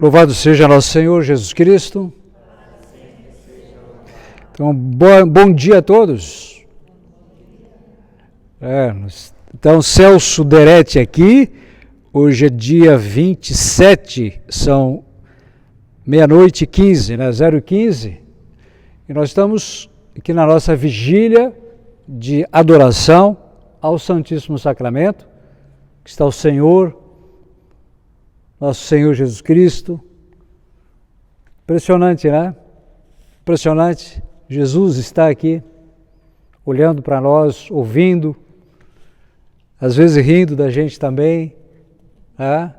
Louvado seja nosso Senhor Jesus Cristo. Então, bom dia a todos. Então, Celso Deretti aqui. Hoje é dia 27, são meia-noite e 15, né? 0h15. E nós estamos aqui na nossa vigília de adoração ao Santíssimo Sacramento, que está o Senhor, nosso Senhor Jesus Cristo. Impressionante, né? Impressionante. Jesus está aqui, olhando para nós, ouvindo, às vezes rindo da gente também, né?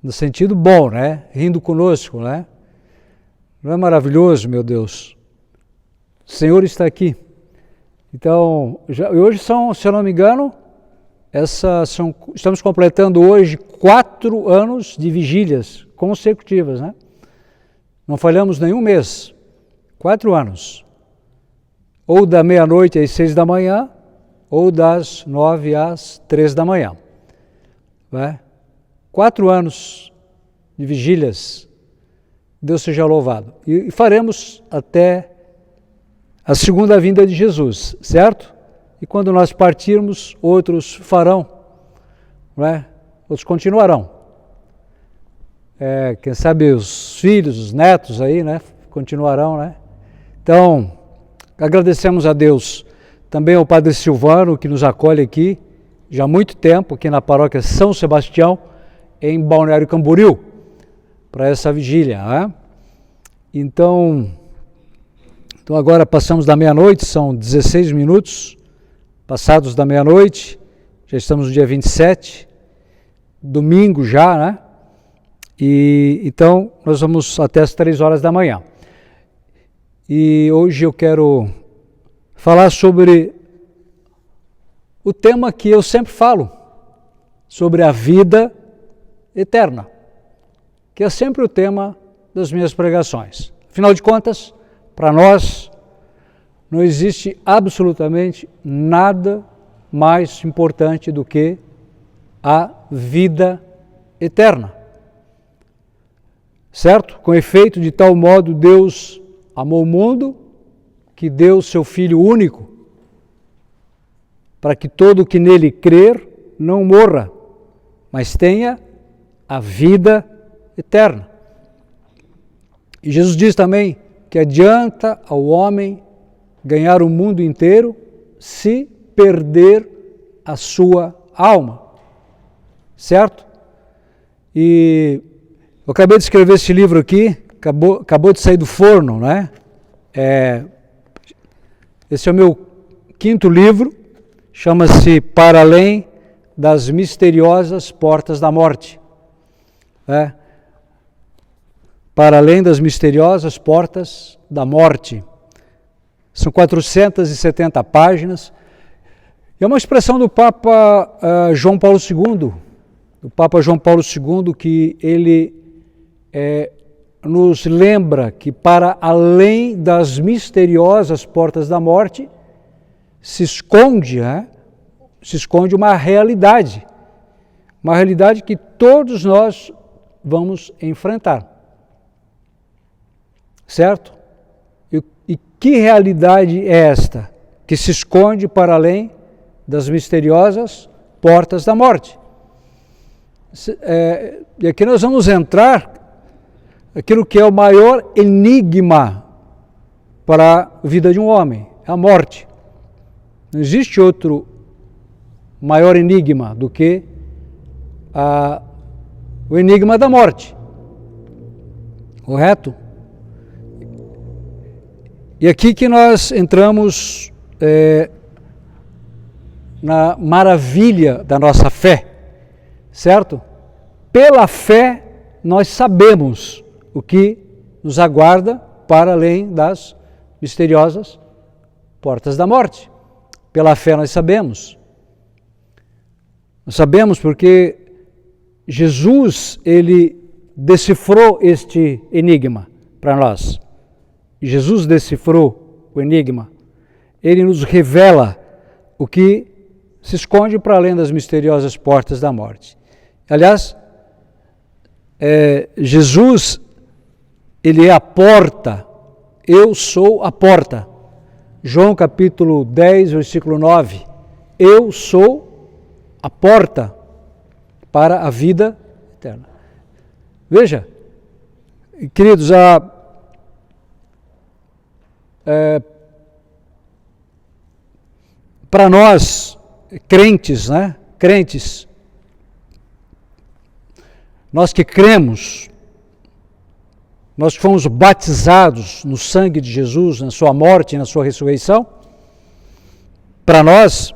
No sentido bom, né? Rindo conosco, né? Não é maravilhoso, meu Deus? O Senhor está aqui. Então, hoje são, se eu não me engano, estamos completando hoje 4 anos de vigílias consecutivas, né? Não falhamos nenhum mês. 4 anos. Ou da meia-noite às 6 da manhã, ou das 9 às 3 da manhã. Né? 4 anos de vigílias. Deus seja louvado. E faremos até a segunda vinda de Jesus, certo? E quando nós partirmos, outros farão, né? Outros continuarão. Quem sabe os filhos, os netos aí, né? Continuarão, né? Então, agradecemos a Deus também ao Padre Silvano, que nos acolhe aqui, já há muito tempo, aqui na paróquia São Sebastião, em Balneário Camboriú, para essa vigília, né? Então agora passamos da meia-noite, são 16 minutos, passados da meia-noite, já estamos no dia 27, domingo já, né? E então nós vamos até as 3 horas da manhã. E hoje eu quero falar sobre o tema que eu sempre falo, sobre a vida eterna, que é sempre o tema das minhas pregações. Afinal de contas, para nós, não existe absolutamente nada mais importante do que a vida eterna. Certo? Com efeito, de tal modo Deus amou o mundo que deu seu Filho único, para que todo o que nele crer não morra, mas tenha a vida eterna. E Jesus diz também que adianta ao homem ganhar o mundo inteiro se perder a sua alma. Certo? E eu acabei de escrever esse livro aqui, acabou de sair do forno, né? Esse é o meu 5º livro, chama-se Para Além das Misteriosas Portas da Morte. Para Além das Misteriosas Portas da Morte. São 470 páginas. E é uma expressão do Papa João Paulo II, que ele nos lembra que para além das misteriosas portas da morte se esconde uma realidade que todos nós vamos enfrentar. Certo? E que realidade é esta que se esconde para além das misteriosas portas da morte? E aqui nós vamos entrar aquilo que é o maior enigma para a vida de um homem, é a morte. Não existe outro maior enigma do que o enigma da morte. Correto? E aqui que nós entramos na maravilha da nossa fé, certo? Pela fé nós sabemos o que nos aguarda para além das misteriosas portas da morte. Pela fé nós sabemos. Nós sabemos porque Jesus, ele decifrou este enigma para nós. Jesus decifrou o enigma. Ele nos revela o que se esconde para além das misteriosas portas da morte. Aliás, Jesus, ele é a porta. Eu sou a porta. João capítulo 10, versículo 9. Eu sou a porta para a vida eterna. Veja, queridos, para nós, crentes, né? Crentes, nós que cremos, nós que fomos batizados no sangue de Jesus, na sua morte e na sua ressurreição, para nós,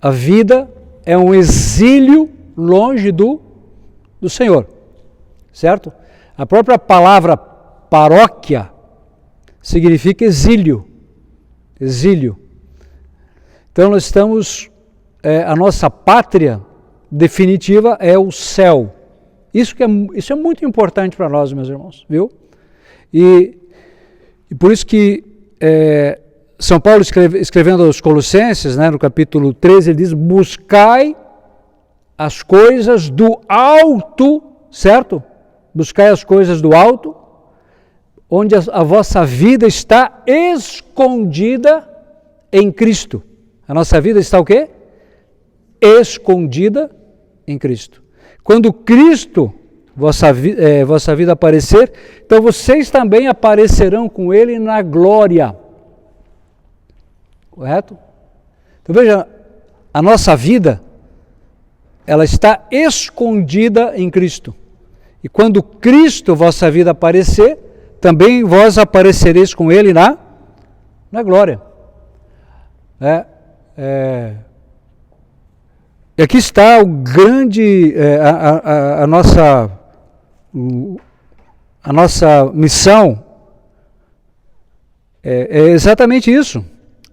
a vida é um exílio longe do Senhor, certo? A própria palavra paróquia significa exílio, exílio. Então nós estamos, a nossa pátria definitiva é o céu. Isso é muito importante para nós, meus irmãos, viu? E por isso que São Paulo, escrevendo aos Colossenses, né, no capítulo 13, ele diz: buscai as coisas do alto, certo? Buscai as coisas do alto, onde a vossa vida está escondida em Cristo. A nossa vida está o quê? Escondida em Cristo. Quando Cristo, vossa vida aparecer, então vocês também aparecerão com Ele na glória. Correto? Então veja, a nossa vida, ela está escondida em Cristo. E quando Cristo, vossa vida, aparecer, também vós aparecereis com Ele na glória. E aqui está o grande, a nossa missão, é exatamente isso.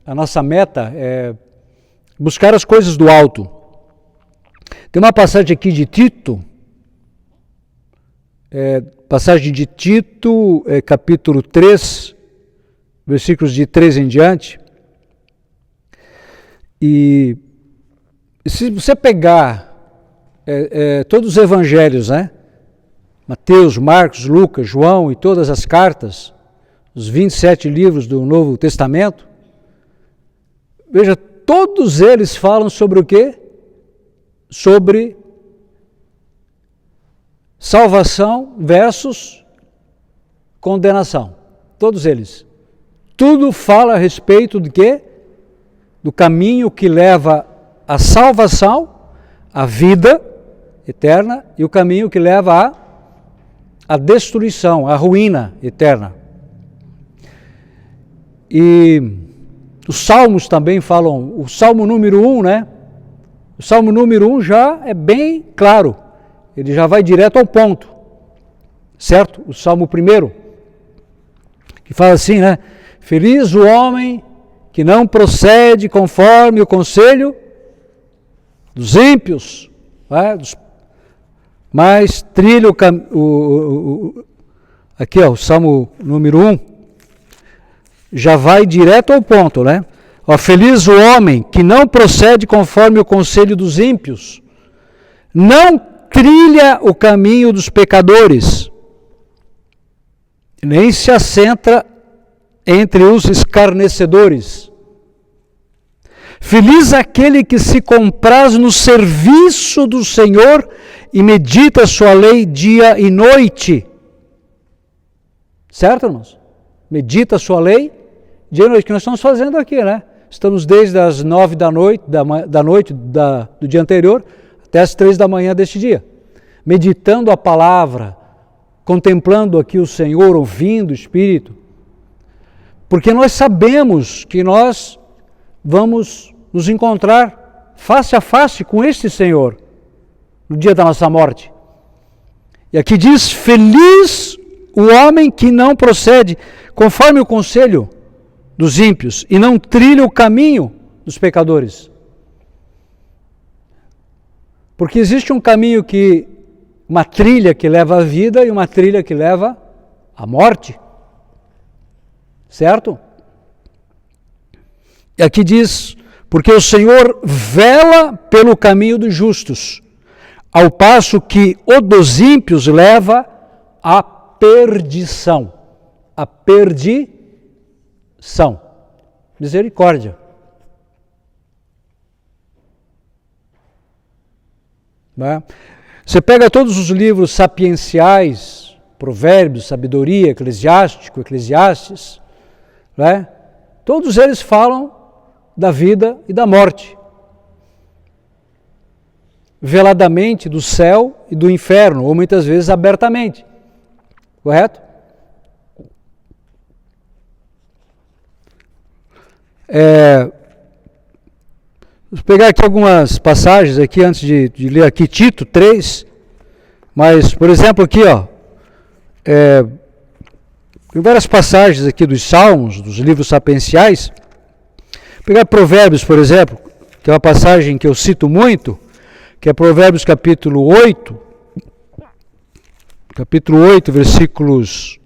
A nossa meta é buscar as coisas do alto. Tem uma passagem aqui de Tito, capítulo 3, versículos de 13 em diante. E se você pegar todos os evangelhos, né? Mateus, Marcos, Lucas, João e todas as cartas, os 27 livros do Novo Testamento, veja, todos eles falam sobre o quê? Sobre salvação versus condenação. Todos eles. Tudo fala a respeito do quê? Do caminho que leva à salvação, à vida eterna, e o caminho que leva à destruição, à ruína eterna. E os salmos também falam, o salmo número 1, né? O salmo número 1 já é bem claro, ele já vai direto ao ponto, certo? O salmo 1, que fala assim, né? Feliz o homem que não procede conforme o conselho dos ímpios, né? Mas trilha aqui, ó, o salmo número 1, já vai direto ao ponto, né? Ó, feliz o homem que não procede conforme o conselho dos ímpios, não trilha o caminho dos pecadores, nem se assenta entre os escarnecedores. Feliz aquele que se compraz no serviço do Senhor e medita a sua lei dia e noite. Certo, irmãos? Medita a sua lei dia e noite, que nós estamos fazendo aqui, né? Estamos desde as 9 da noite, do dia anterior, até as 3 da manhã deste dia, meditando a palavra, contemplando aqui o Senhor, ouvindo o Espírito, porque nós sabemos que nós vamos nos encontrar face a face com este Senhor, no dia da nossa morte. E aqui diz, feliz o homem que não procede conforme o conselho dos ímpios e não trilha o caminho dos pecadores. Porque existe um caminho uma trilha que leva à vida e uma trilha que leva à morte. Certo? E aqui diz, porque o Senhor vela pelo caminho dos justos, ao passo que o dos ímpios leva à perdição. A perdição. Misericórdia. Né? Você pega todos os livros sapienciais, Provérbios, Sabedoria, Eclesiástico, Eclesiastes, né? Todos eles falam da vida e da morte. Veladamente do céu e do inferno, ou muitas vezes abertamente. Correto? Vou pegar aqui algumas passagens aqui antes de ler aqui Tito 3, mas, por exemplo, aqui, tem várias passagens aqui dos Salmos, dos livros sapienciais. Vou pegar Provérbios, por exemplo, que é uma passagem que eu cito muito, que é Provérbios capítulo 8, versículos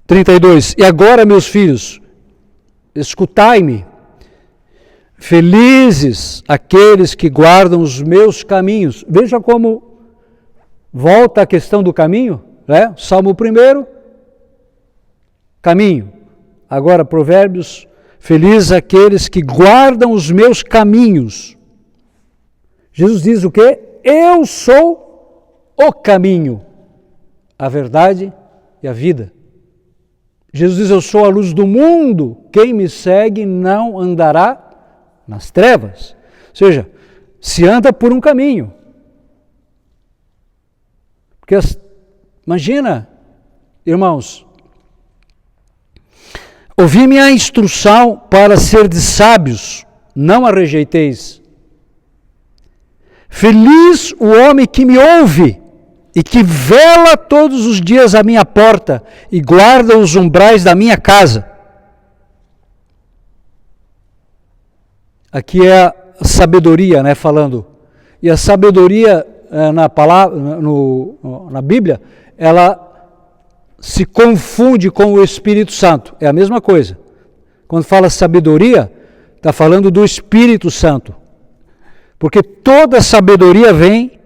32. E agora, meus filhos, escutai-me, felizes aqueles que guardam os meus caminhos. Veja como volta a questão do caminho, né? Salmo 1, caminho. Agora, Provérbios, felizes aqueles que guardam os meus caminhos. Jesus diz o quê? Eu sou o caminho, a verdade e a vida. Jesus diz, eu sou a luz do mundo, quem me segue não andará nas trevas. Ou seja, se anda por um caminho. Porque, imagina, irmãos, ouvi minha instrução para ser de sábios, não a rejeiteis. Feliz o homem que me ouve e que vela todos os dias a minha porta e guarda os umbrais da minha casa. Aqui é a sabedoria, né, falando. E a sabedoria na palavra, na Bíblia, ela se confunde com o Espírito Santo. É a mesma coisa. Quando fala sabedoria, está falando do Espírito Santo. Porque toda sabedoria vem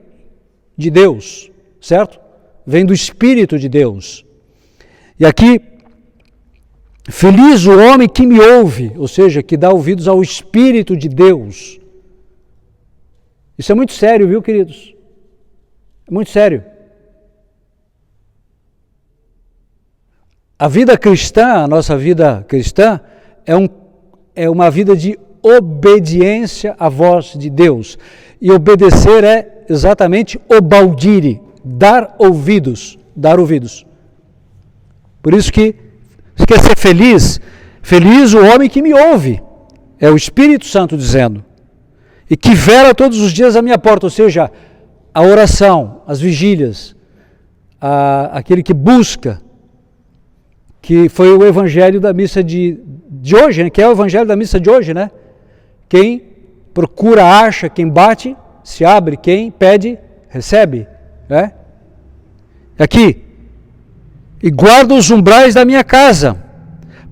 de Deus, certo? Vem do Espírito de Deus. E aqui, feliz o homem que me ouve, ou seja, que dá ouvidos ao Espírito de Deus. Isso é muito sério, viu, queridos? É muito sério. A vida cristã, a nossa vida cristã, é uma vida de obediência à voz de Deus. E obedecer é exatamente obaudire, dar ouvidos, dar ouvidos. Por isso que, se quer ser feliz, feliz o homem que me ouve. É o Espírito Santo dizendo. E que vela todos os dias a minha porta, ou seja, a oração, as vigílias, aquele que busca, que foi o evangelho da missa de hoje, né? Que é o evangelho da missa de hoje, né? Quem procura, acha, quem bate, se abre, quem pede, recebe, né? Aqui, e guarda os umbrais da minha casa,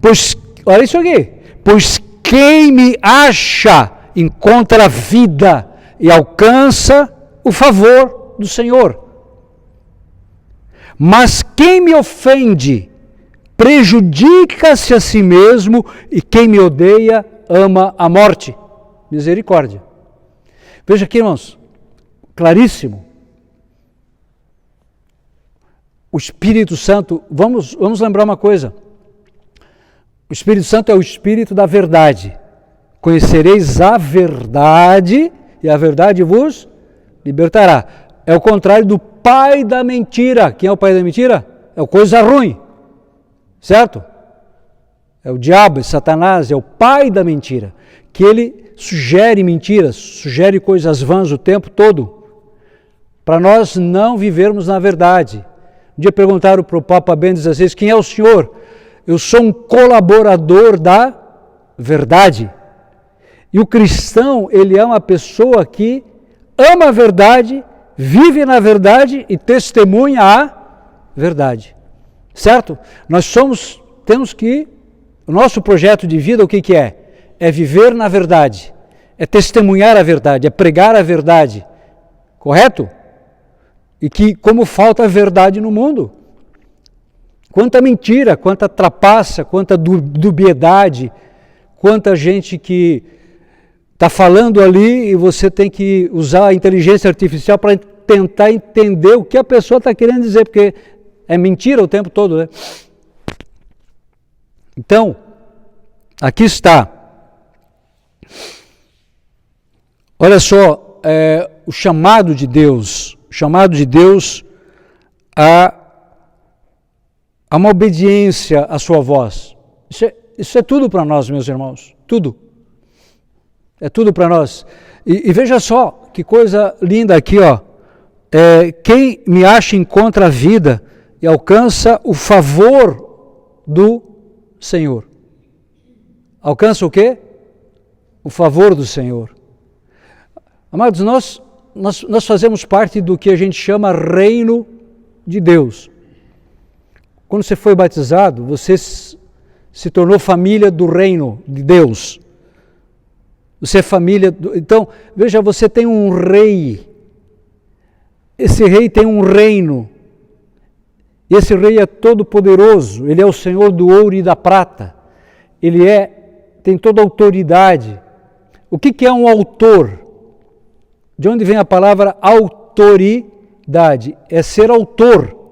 pois, olha isso aqui, pois quem me acha, encontra vida e alcança o favor do Senhor. Mas quem me ofende, prejudica-se a si mesmo, e quem me odeia, ama a morte. Misericórdia. Veja aqui, irmãos, claríssimo. O Espírito Santo, vamos lembrar uma coisa. O Espírito Santo é o Espírito da verdade. Conhecereis a verdade, e a verdade vos libertará. É o contrário do pai da mentira. Quem é o pai da mentira? É o coisa ruim. Certo? É o diabo, é Satanás, é o pai da mentira. Que ele sugere mentiras, sugere coisas vãs o tempo todo, para nós não vivermos na verdade. Um dia perguntaram para o Papa Bento XVI, quem é o senhor? Eu sou um colaborador da verdade. E o cristão, ele é uma pessoa que ama a verdade, vive na verdade e testemunha a verdade. Certo? Nós temos que, o nosso projeto de vida, o que é? É viver na verdade, é testemunhar a verdade, é pregar a verdade. correto? E que como falta a verdade no mundo. Quanta mentira, quanta trapaça, quanta dubiedade, quanta gente que está falando ali e você tem que usar a inteligência artificial para tentar entender o que a pessoa está querendo dizer, porque é mentira o tempo todo, né? Então, aqui está. Olha só, o chamado de Deus a uma obediência à sua voz. Isso é tudo para nós, meus irmãos, tudo. É tudo para nós. E veja só, que coisa linda aqui, ó. Quem me acha encontra a vida e alcança o favor do Senhor. Alcança o quê? O favor do Senhor. Amados, nós fazemos parte do que a gente chama reino de Deus. Quando você foi batizado, você se tornou família do reino de Deus. Você é família... Então, veja, você tem um rei. Esse rei tem um reino. E esse rei é todo poderoso. Ele é o Senhor do ouro e da prata. Ele tem toda a autoridade. O que é um autor? De onde vem a palavra autoridade? É ser autor.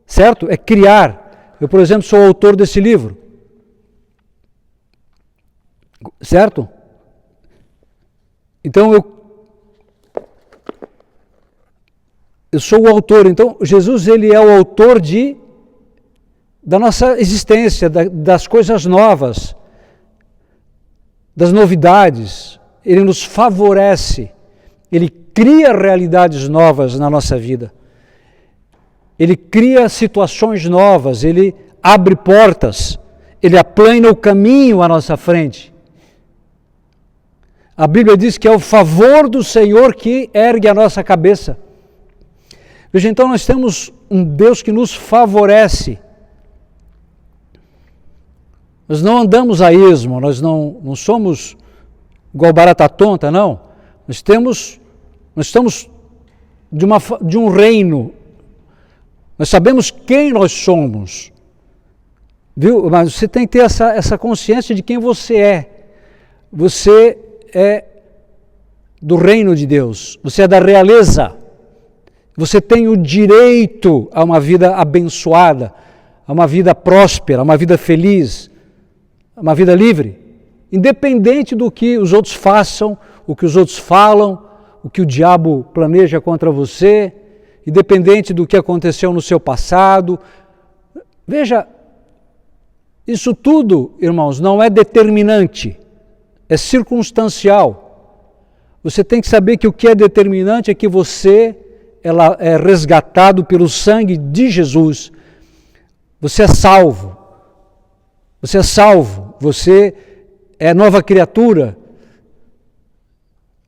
Certo? É criar. Eu, por exemplo, sou autor desse livro. Certo? Então, eu sou o autor. Então, Jesus, ele é o autor da nossa existência, das coisas novas, das novidades. Ele nos favorece. Ele cria realidades novas na nossa vida. Ele cria situações novas, ele abre portas, ele aplana o caminho à nossa frente. A Bíblia diz que é o favor do Senhor que ergue a nossa cabeça. Veja, então nós temos um Deus que nos favorece. Nós não andamos a esmo, nós não somos igual barata tonta, não. Nós estamos de um reino. Nós sabemos quem nós somos, viu? Mas você tem que ter essa consciência de quem você é. Você é do reino de Deus, você é da realeza. Você tem o direito a uma vida abençoada, a uma vida próspera, a uma vida feliz, a uma vida livre. Independente do que os outros façam, o que os outros falam, o que o diabo planeja contra você, independente do que aconteceu no seu passado. Veja, isso tudo, irmãos, não é determinante, é circunstancial. Você tem que saber que o que é determinante é que você é resgatado pelo sangue de Jesus. Você é salvo. Você é salvo. Você é nova criatura.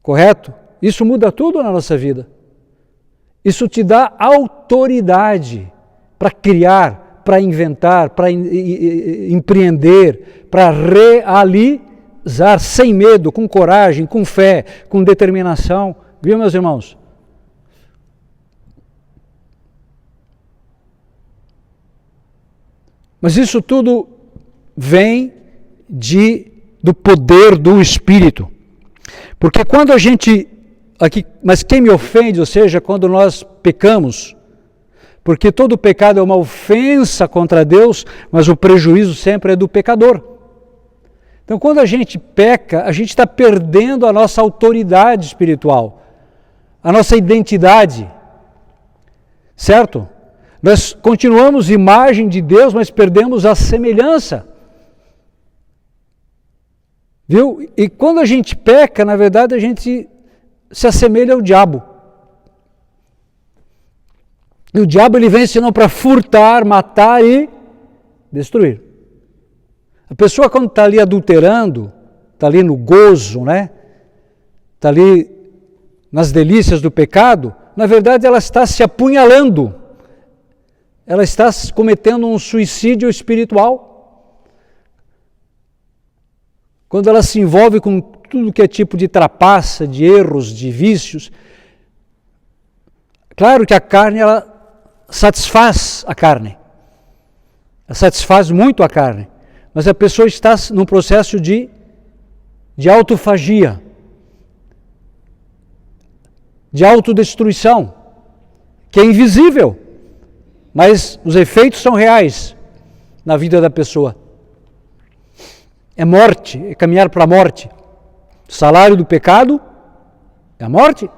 Correto? Isso muda tudo na nossa vida. Isso te dá autoridade para criar, para inventar, para empreender, para realizar sem medo, com coragem, com fé, com determinação. Viu, meus irmãos? Mas isso tudo vem do poder do Espírito. Porque quando a gente... mas quem me ofende, ou seja, quando nós pecamos, porque todo pecado é uma ofensa contra Deus, mas o prejuízo sempre é do pecador. Então, quando a gente peca, a gente está perdendo a nossa autoridade espiritual, a nossa identidade, certo? Nós continuamos imagem de Deus, mas perdemos a semelhança. Viu? E quando a gente peca, na verdade, a gente se assemelha ao diabo. E o diabo, ele vem senão para furtar, matar e destruir. A pessoa, quando está ali adulterando, está ali no gozo, né? Está ali nas delícias do pecado, na verdade ela está se apunhalando. Ela está cometendo um suicídio espiritual. Quando ela se envolve com tudo que é tipo de trapaça, de erros, de vícios, Claro que a carne, ela satisfaz a carne. Ela satisfaz muito a carne. Mas a pessoa está num processo de autofagia, de autodestruição, que é invisível, mas os efeitos são reais na vida da pessoa. É morte, é caminhar para a morte. O salário do pecado é a morte.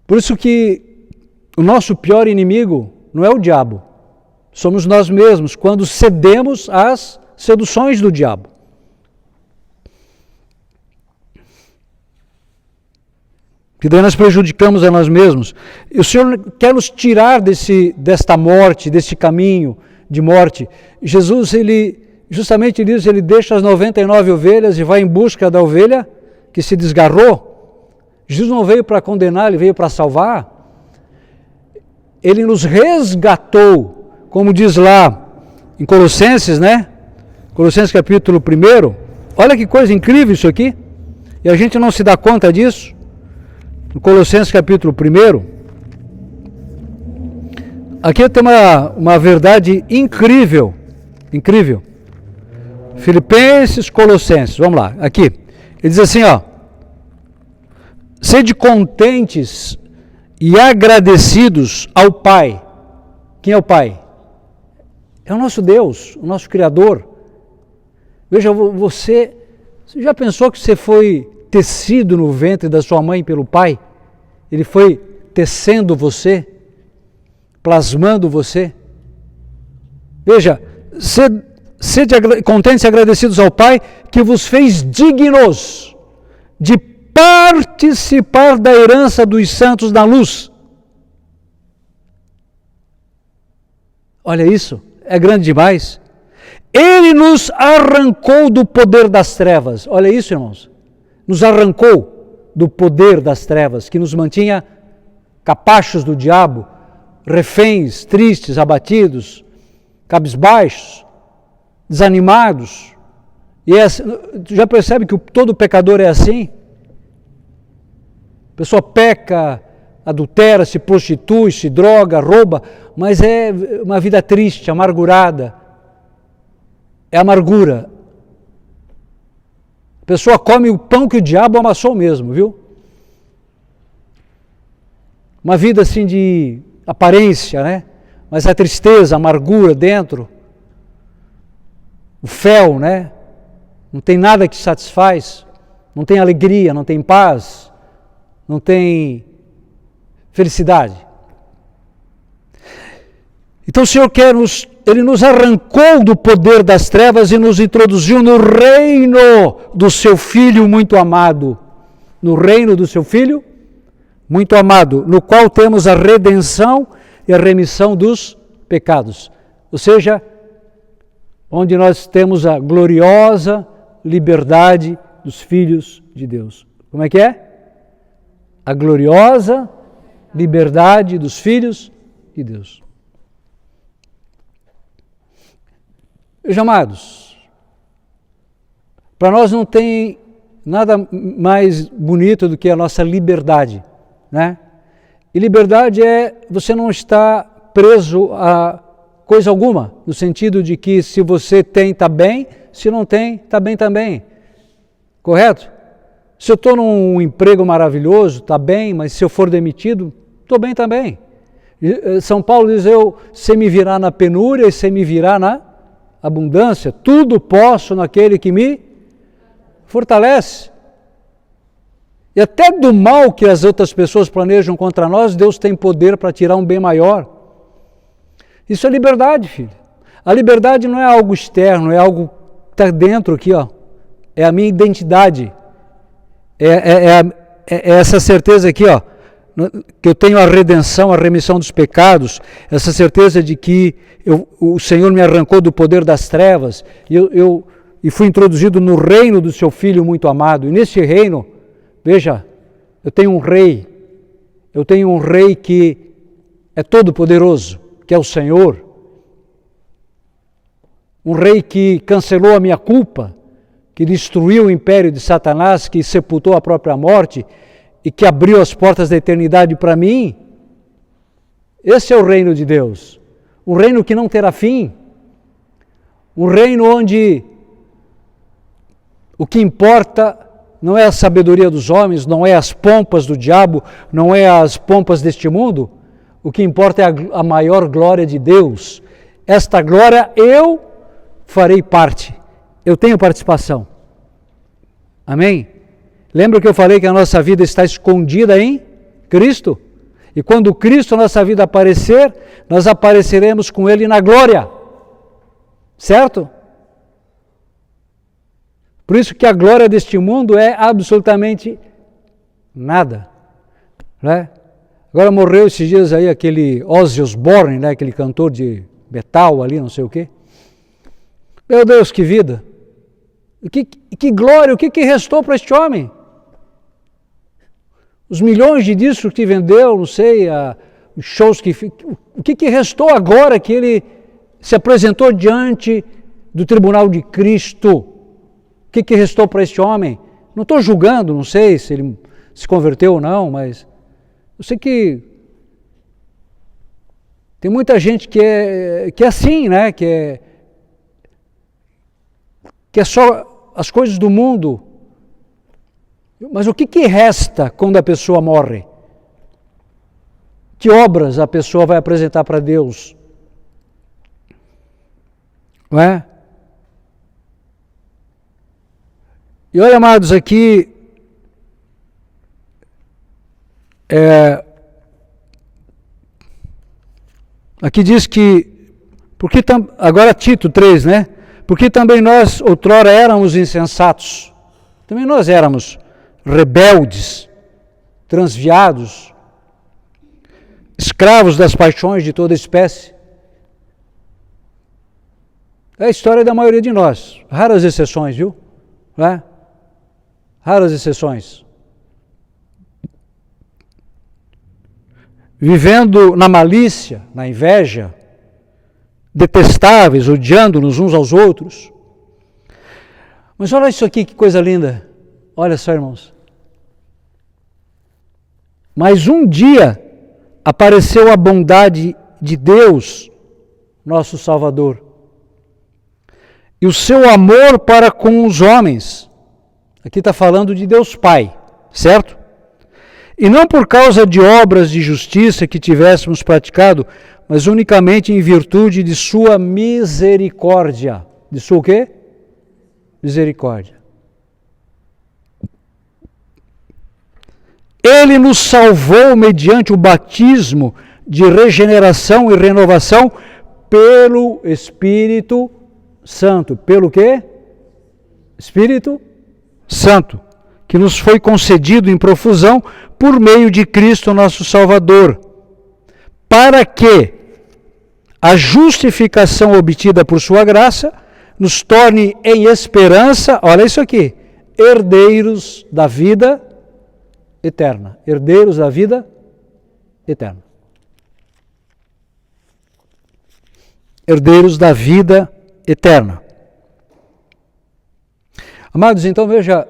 Por isso que o nosso pior inimigo não é o diabo, somos nós mesmos, quando cedemos às seduções do diabo. Que daí nós prejudicamos a nós mesmos. E o Senhor quer nos tirar desta morte, deste caminho de morte. Jesus, justamente diz, ele deixa as 99 ovelhas e vai em busca da ovelha que se desgarrou. Jesus não veio para condenar, ele veio para salvar. Ele nos resgatou, como diz lá em Colossenses, né? Colossenses capítulo 1. Olha que coisa incrível isso aqui. E a gente não se dá conta disso. No Colossenses capítulo 1, aqui tem uma verdade incrível, incrível. Filipenses, Colossenses, vamos lá, aqui. Ele diz assim, ó: sede contentes e agradecidos ao Pai. Quem é o Pai? É o nosso Deus, o nosso Criador. Veja, você já pensou que você foi tecido no ventre da sua mãe pelo Pai? Ele foi tecendo você, plasmando você. Veja, sede contentes e agradecidos ao Pai que vos fez dignos de participar da herança dos santos na luz. Olha isso, é grande demais. Ele nos arrancou do poder das trevas. Olha isso, irmãos. Nos arrancou do poder das trevas, que nos mantinha capachos do diabo, reféns, tristes, abatidos, cabisbaixos, desanimados. E já percebe que todo pecador é assim? A pessoa peca, adultera, se prostitui, se droga, rouba, mas é uma vida triste, amargurada. É amargura. A pessoa come o pão que o diabo amassou mesmo, viu? Uma vida assim de aparência, né? Mas a tristeza, a amargura dentro, o fel, né? Não tem nada que satisfaz, não tem alegria, não tem paz, não tem felicidade. Então o Senhor Ele nos arrancou do poder das trevas e nos introduziu no reino do seu Filho muito amado. No reino do seu Filho muito amado, no qual temos a redenção e a remissão dos pecados. Ou seja, onde nós temos a gloriosa liberdade dos filhos de Deus. Como é que é? A gloriosa liberdade dos filhos de Deus. Meus amados, para nós não tem nada mais bonito do que a nossa liberdade, né? E liberdade é você não estar preso a coisa alguma, no sentido de que se você tem, está bem, se não tem, está bem também. Correto? Se eu estou num emprego maravilhoso, está bem, mas se eu for demitido, estou bem também. São Paulo diz, eu sei me virar na penúria e sei me virar na abundância, tudo posso naquele que me fortalece. E até do mal que as outras pessoas planejam contra nós, Deus tem poder para tirar um bem maior. Isso é liberdade, filho. A liberdade não é algo externo, é algo que está dentro aqui, ó. É a minha identidade. É essa certeza aqui, ó, que eu tenho a redenção, a remissão dos pecados, essa certeza de que o Senhor me arrancou do poder das trevas e fui introduzido no reino do seu Filho muito amado. E nesse reino, veja, eu tenho um rei que é todo poderoso, que é o Senhor, um rei que cancelou a minha culpa, que destruiu o império de Satanás, que sepultou a própria morte e que abriu as portas da eternidade para mim. Esse é o reino de Deus, um reino que não terá fim, um reino onde o que importa não é a sabedoria dos homens, não é as pompas do diabo, não é as pompas deste mundo, o que importa é a maior glória de Deus. Esta glória eu farei parte, eu tenho participação. Amém? Lembra que eu falei que a nossa vida está escondida em Cristo? E quando Cristo, nossa vida, aparecer, nós apareceremos com Ele na glória. Certo? Por isso que a glória deste mundo é absolutamente nada. Né? Agora morreu esses dias aí aquele Ozzy Osbourne, né? Aquele cantor de metal ali, não sei o quê. Meu Deus, que vida! Que glória, o que restou para este homem? Os milhões de discos que vendeu, não sei, os shows que... O que restou agora que ele se apresentou diante do tribunal de Cristo? O que restou para este homem? Não estou julgando, não sei se ele se converteu ou não, mas eu sei que tem muita gente que é assim, né? Que é só as coisas do mundo. Mas o que resta quando a pessoa morre? Que obras a pessoa vai apresentar para Deus? Não é? E olha, amados, aqui aqui diz que, agora Tito 3, né? Porque também nós outrora éramos insensatos, também nós éramos rebeldes, transviados, escravos das paixões de toda espécie. É a história da maioria de nós, raras exceções, viu? Não é? Raras exceções. Vivendo na malícia, na inveja, detestáveis, odiando-nos uns aos outros. Mas olha isso aqui, que coisa linda. Olha só, irmãos. Mas um dia apareceu a bondade de Deus, nosso Salvador, e o seu amor para com os homens. Aqui está falando de Deus Pai, certo? E não por causa de obras de justiça que tivéssemos praticado, mas unicamente em virtude de sua misericórdia. De sua o quê? Misericórdia. Ele nos salvou mediante o batismo de regeneração e renovação pelo Espírito Santo. Pelo quê? Espírito Santo, que nos foi concedido em profusão por meio de Cristo nosso Salvador, para que a justificação obtida por sua graça nos torne em esperança, olha isso aqui, herdeiros da vida eterna. Herdeiros da vida eterna. Herdeiros da vida eterna. Amados, então veja,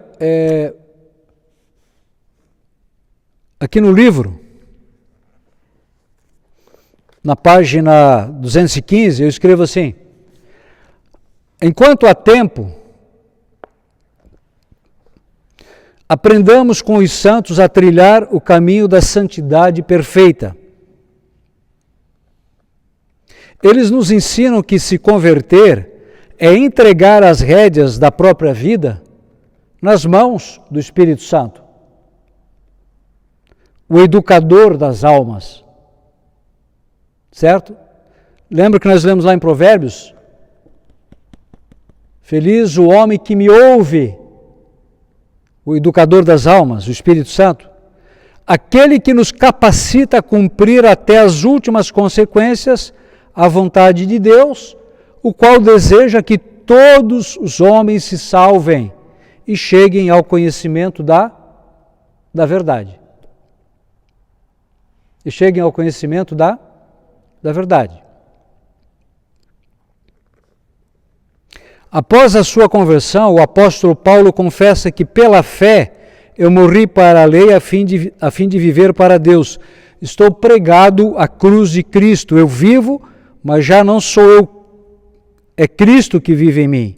aqui no livro, na página 215, eu escrevo assim: enquanto há tempo, aprendamos com os santos a trilhar o caminho da santidade perfeita. Eles nos ensinam que se converter é entregar as rédeas da própria vida nas mãos do Espírito Santo, o educador das almas. Certo? Lembra que nós lemos lá em Provérbios? Feliz o homem que me ouve, o educador das almas, o Espírito Santo, aquele que nos capacita a cumprir até as últimas consequências a vontade de Deus, o qual deseja que todos os homens se salvem e cheguem ao conhecimento da verdade. E cheguem ao conhecimento da verdade. Após a sua conversão, o apóstolo Paulo confessa que pela fé eu morri para a lei a fim de viver para Deus. Estou pregado à cruz de Cristo. Eu vivo, mas já não sou eu, é Cristo que vive em mim.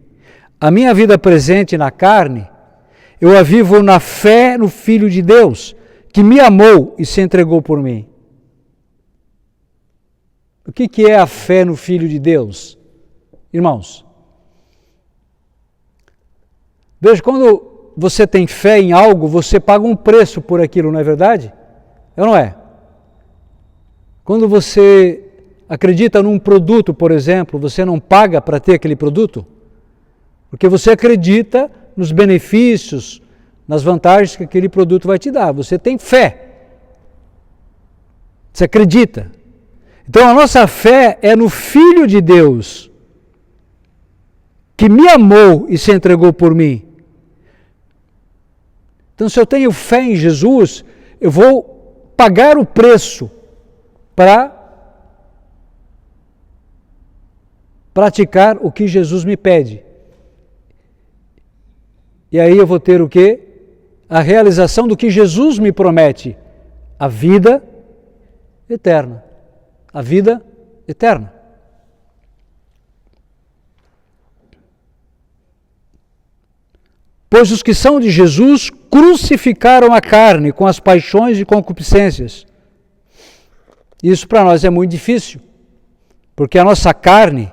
A minha vida presente na carne, eu a vivo na fé no Filho de Deus, que me amou e se entregou por mim. O que é a fé no Filho de Deus? Irmãos, veja, quando você tem fé em algo, você paga um preço por aquilo, não é verdade? Ou não é? Quando você acredita num produto, por exemplo, você não paga para ter aquele produto? Porque você acredita nos benefícios, nas vantagens que aquele produto vai te dar. Você tem fé. Você acredita. Então a nossa fé é no Filho de Deus, que me amou e se entregou por mim. Então, se eu tenho fé em Jesus, eu vou pagar o preço para praticar o que Jesus me pede. E aí eu vou ter o quê? A realização do que Jesus me promete, a vida eterna. A vida eterna. Pois os que são de Jesus crucificaram a carne com as paixões e concupiscências. Isso para nós é muito difícil, porque a nossa carne,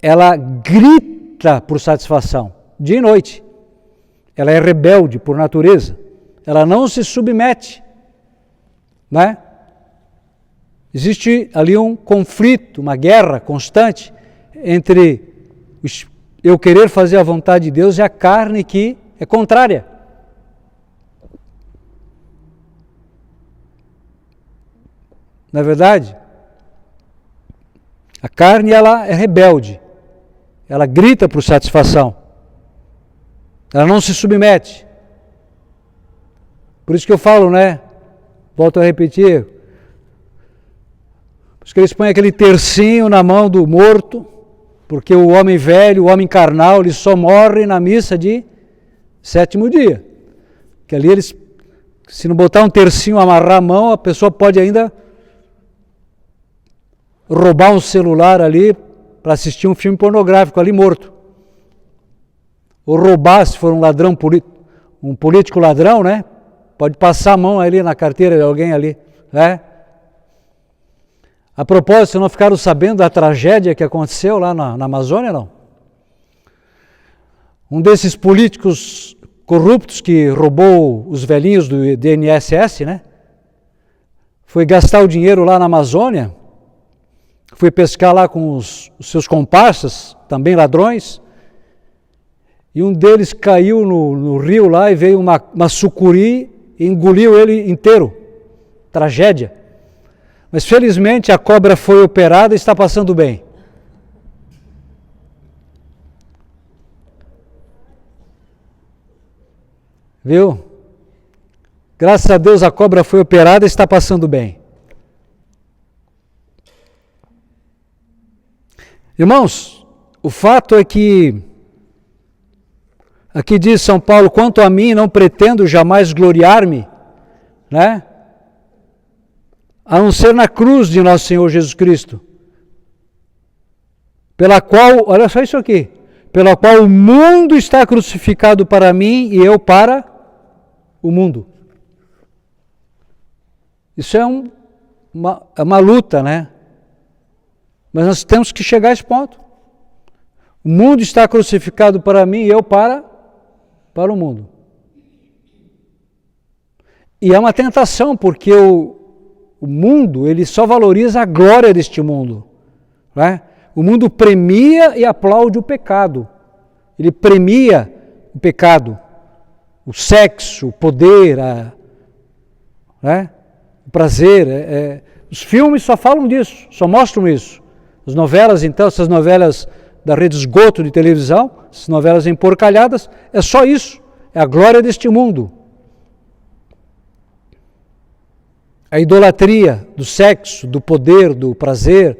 ela grita por satisfação, dia e noite. Ela é rebelde por natureza, ela não se submete, né? Existe ali um conflito, uma guerra constante entre eu querer fazer a vontade de Deus e a carne que é contrária. Na verdade, a carne ela é rebelde, ela grita por satisfação, ela não se submete. Por isso que eu falo, né? Volto a repetir, por isso que eles põem aquele tercinho na mão do morto, porque o homem velho, o homem carnal, ele só morre na missa de sétimo dia. Que ali eles, se não botar um tercinho, amarrar a mão, a pessoa pode ainda roubar um celular ali para assistir um filme pornográfico ali morto. Ou roubar, se for um ladrão, um político ladrão, né? Pode passar a mão ali na carteira de alguém ali, né? A propósito, não ficaram sabendo da tragédia que aconteceu lá na Amazônia, não? Um desses políticos corruptos que roubou os velhinhos do INSS, né? Foi gastar o dinheiro lá na Amazônia, foi pescar lá com os seus comparsas, também ladrões, e um deles caiu no rio lá e veio uma sucuri e engoliu ele inteiro. Tragédia. Mas felizmente a cobra foi operada e está passando bem. Viu? Graças a Deus a cobra foi operada e está passando bem. Irmãos, o fato é que, aqui diz São Paulo, quanto a mim não pretendo jamais gloriar-me, né? A não ser na cruz de nosso Senhor Jesus Cristo, pela qual, olha só isso aqui, pela qual o mundo está crucificado para mim e eu para o mundo. Isso é uma luta, né? Mas nós temos que chegar a esse ponto. O mundo está crucificado para mim e eu para o mundo. E é uma tentação, porque o mundo, ele só valoriza a glória deste mundo, né? O mundo premia e aplaude o pecado. Ele premia o pecado, o sexo, o poder, né? O prazer. Os filmes só falam disso, só mostram isso. As novelas, então, essas novelas da rede esgoto de televisão, essas novelas emporcalhadas, é só isso, é a glória deste mundo. A idolatria do sexo, do poder, do prazer.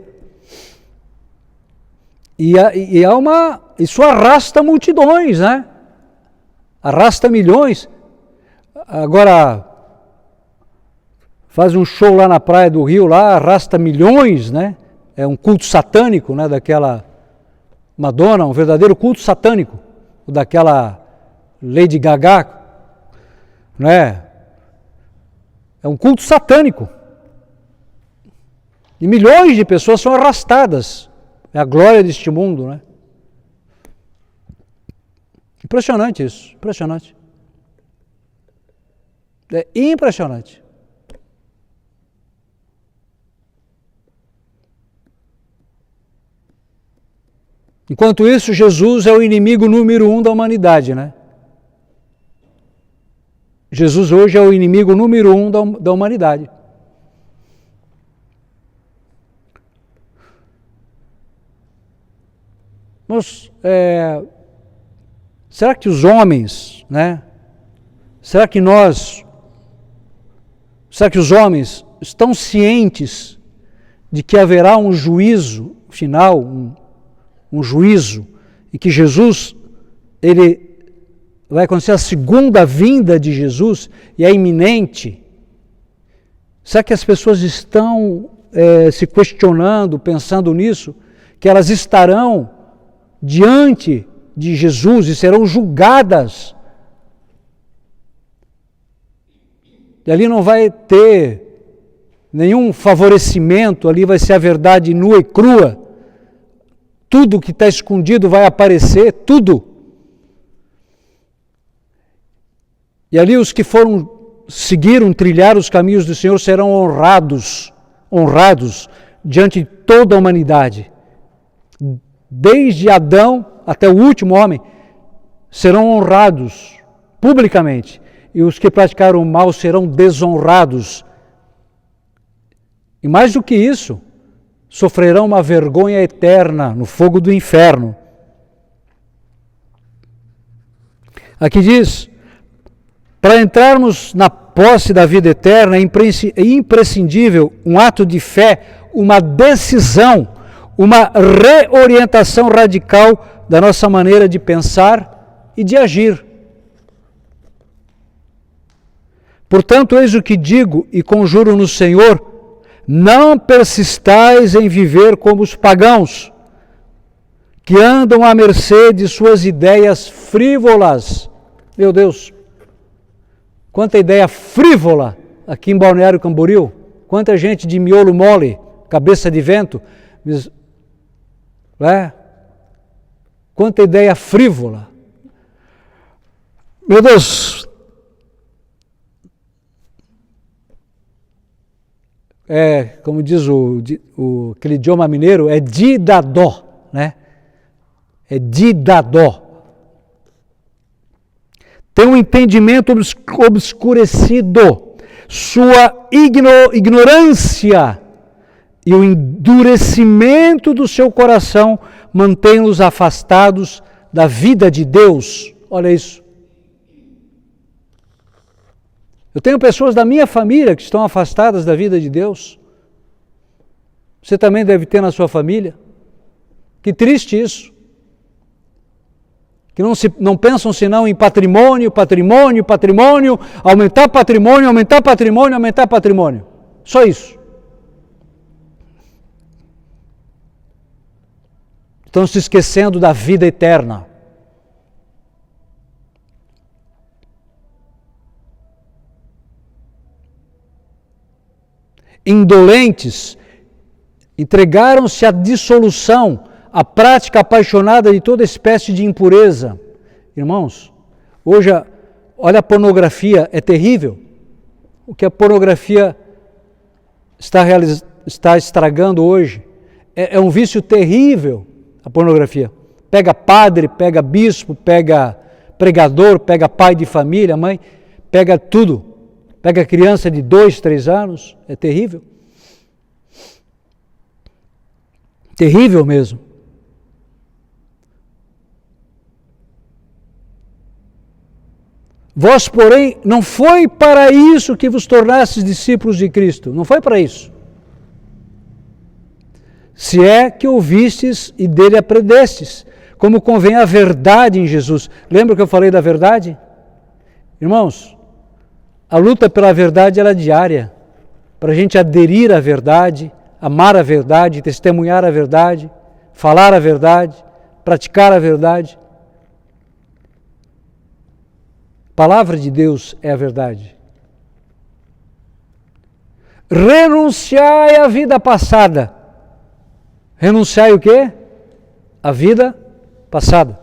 E há uma isso arrasta multidões, né? Arrasta milhões. Agora, faz um show lá na praia do Rio, lá arrasta milhões, né? É um culto satânico, né? Daquela Madonna, um verdadeiro culto satânico, daquela Lady Gaga, né? É um culto satânico. E milhões de pessoas são arrastadas. É a glória deste mundo, né? Impressionante isso, impressionante. É impressionante. Enquanto isso, Jesus é o inimigo número 1 da humanidade, né? Jesus hoje é o inimigo número 1 da humanidade. Mas, será que os homens, né? Será que os homens estão cientes de que haverá um juízo final, um juízo, e que Jesus, ele vai acontecer a segunda vinda de Jesus e é iminente? Será que as pessoas estão se questionando, pensando nisso, que elas estarão diante de Jesus e serão julgadas? E ali não vai ter nenhum favorecimento, ali vai ser a verdade nua e crua. Tudo que está escondido vai aparecer, tudo. E ali os que seguiram, trilhar os caminhos do Senhor serão honrados diante de toda a humanidade. Desde Adão até o último homem, serão honrados publicamente. E os que praticaram o mal serão desonrados. E mais do que isso, sofrerão uma vergonha eterna no fogo do inferno. Aqui diz, para entrarmos na posse da vida eterna é imprescindível um ato de fé, uma decisão, uma reorientação radical da nossa maneira de pensar e de agir. Portanto, eis o que digo e conjuro no Senhor: não persistais em viver como os pagãos, que andam à mercê de suas ideias frívolas. Meu Deus, quanta ideia frívola aqui em Balneário Camboriú, quanta gente de miolo mole, cabeça de vento, quanta ideia frívola. Meu Deus, como diz aquele idioma mineiro, é didadó, né? É didadó. Tem um entendimento obscurecido, sua ignorância e o endurecimento do seu coração mantém-os afastados da vida de Deus. Olha isso. Eu tenho pessoas da minha família que estão afastadas da vida de Deus. Você também deve ter na sua família. Que triste isso. Que não pensam senão em patrimônio, aumentar patrimônio. Só isso. Estão se esquecendo da vida eterna. Indolentes, entregaram-se à dissolução, à prática apaixonada de toda espécie de impureza. Irmãos, hoje, olha a pornografia, é terrível. O que a pornografia está estragando hoje é um vício terrível, a pornografia. Pega padre, pega bispo, pega pregador, pega pai de família, mãe, pega tudo. Pega criança de 2, 3 anos, é terrível. Terrível mesmo. Vós, porém, não foi para isso que vos tornastes discípulos de Cristo. Não foi para isso. Se é que ouvistes e dele aprendestes, como convém a verdade em Jesus. Lembra que eu falei da verdade? Irmãos, a luta pela verdade ela é diária, para a gente aderir à verdade, amar a verdade, testemunhar a verdade, falar a verdade, praticar a verdade. A palavra de Deus é a verdade. Renunciai à vida passada. Renunciai o quê? A vida passada.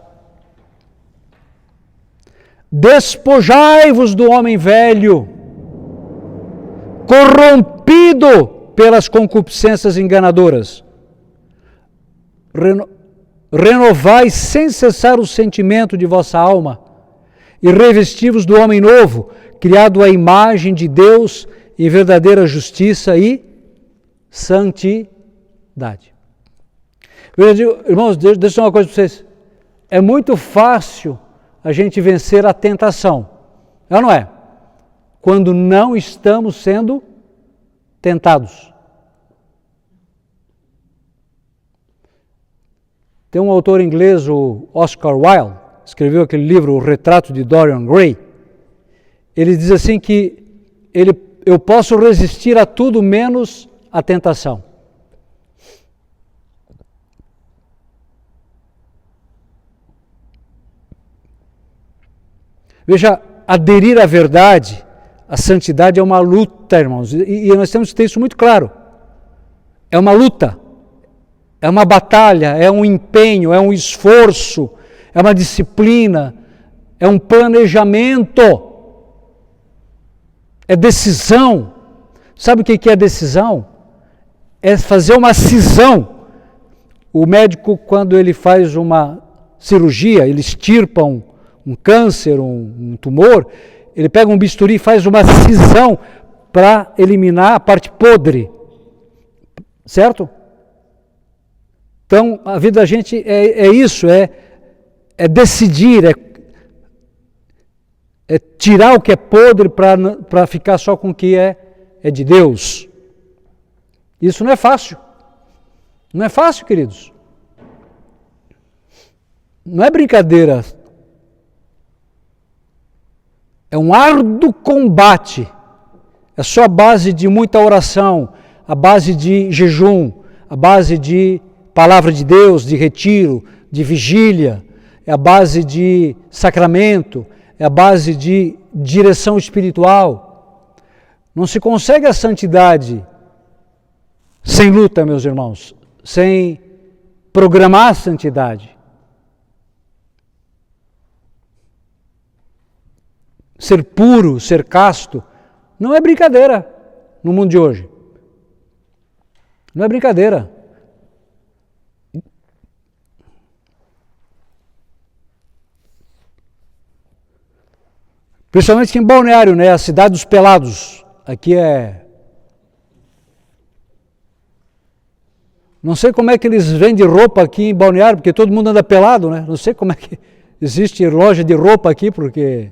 Despojai-vos do homem velho, corrompido pelas concupiscências enganadoras. Renovai sem cessar o sentimento de vossa alma e revesti-vos do homem novo, criado à imagem de Deus em verdadeira justiça e santidade. Irmãos, deixa eu dizer uma coisa para vocês. É muito fácil a gente vencer a tentação. É ou não é? Quando não estamos sendo tentados. Tem um autor inglês, o Oscar Wilde, escreveu aquele livro, O Retrato de Dorian Gray. Ele diz assim que eu posso resistir a tudo menos a tentação. Veja, aderir à verdade, à santidade é uma luta, irmãos, e nós temos que ter isso muito claro. É uma luta, é uma batalha, é um empenho, é um esforço, é uma disciplina, é um planejamento, é decisão. Sabe o que é decisão? É fazer uma cisão. O médico, quando ele faz uma cirurgia, ele extirpa um câncer, um tumor, ele pega um bisturi e faz uma cisão para eliminar a parte podre, certo? Então, a vida da gente é isso, é decidir, é tirar o que é podre para ficar só com o que é de Deus. Isso não é fácil. Não é fácil, queridos. Não é brincadeira. É um árduo combate. É só a base de muita oração, a base de jejum, a base de palavra de Deus, de retiro, de vigília, é a base de sacramento, é a base de direção espiritual. Não se consegue a santidade sem luta, meus irmãos, sem programar a santidade. Ser puro, ser casto, não é brincadeira no mundo de hoje. Não é brincadeira. Principalmente aqui em Balneário, né? A cidade dos pelados. Aqui é... Não sei como é que eles vendem roupa aqui em Balneário, porque todo mundo anda pelado, né? Não sei como é que existe loja de roupa aqui, porque...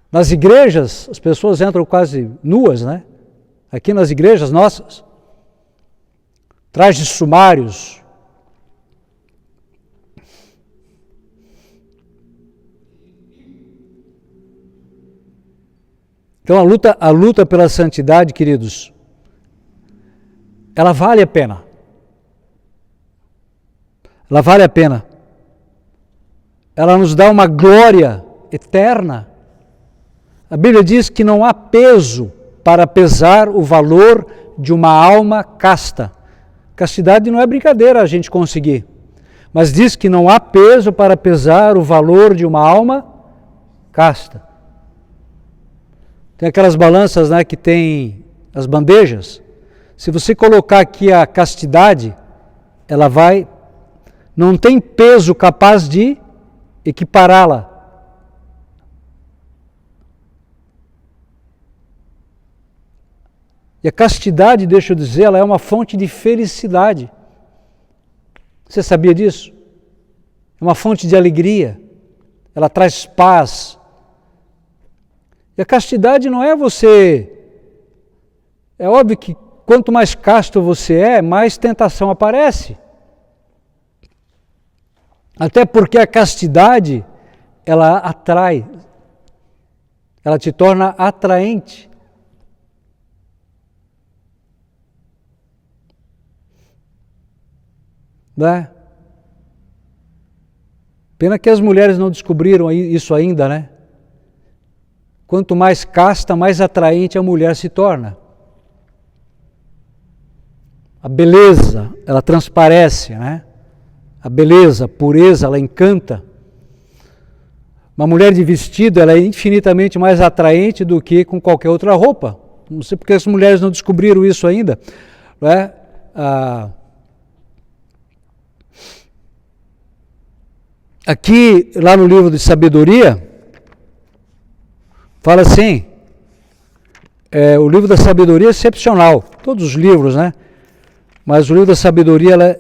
Nas igrejas, as pessoas entram quase nuas, né? Aqui nas igrejas nossas. Trajes sumários. Então a luta pela santidade, queridos, ela vale a pena. Ela vale a pena. Ela nos dá uma glória eterna. A Bíblia diz que não há peso para pesar o valor de uma alma casta. Castidade não é brincadeira a gente conseguir, mas diz que não há peso para pesar o valor de uma alma casta. Tem aquelas balanças, né, que tem as bandejas. Se você colocar aqui a castidade, ela não tem peso capaz de equipará-la. E a castidade, deixa eu dizer, ela é uma fonte de felicidade. Você sabia disso? É uma fonte de alegria. Ela traz paz. E a castidade não é você... É óbvio que quanto mais casto você é, mais tentação aparece. Até porque a castidade, ela atrai, ela te torna atraente. Né? Pena que as mulheres não descobriram isso ainda, né? Quanto mais casta, mais atraente a mulher se torna. A beleza, ela transparece, né? A beleza, a pureza, ela encanta. Uma mulher de vestido, ela é infinitamente mais atraente do que com qualquer outra roupa. Não sei porque as mulheres não descobriram isso ainda. Né? Aqui, lá no livro de sabedoria, fala assim, o livro da sabedoria é excepcional, todos os livros, né? Mas o livro da sabedoria,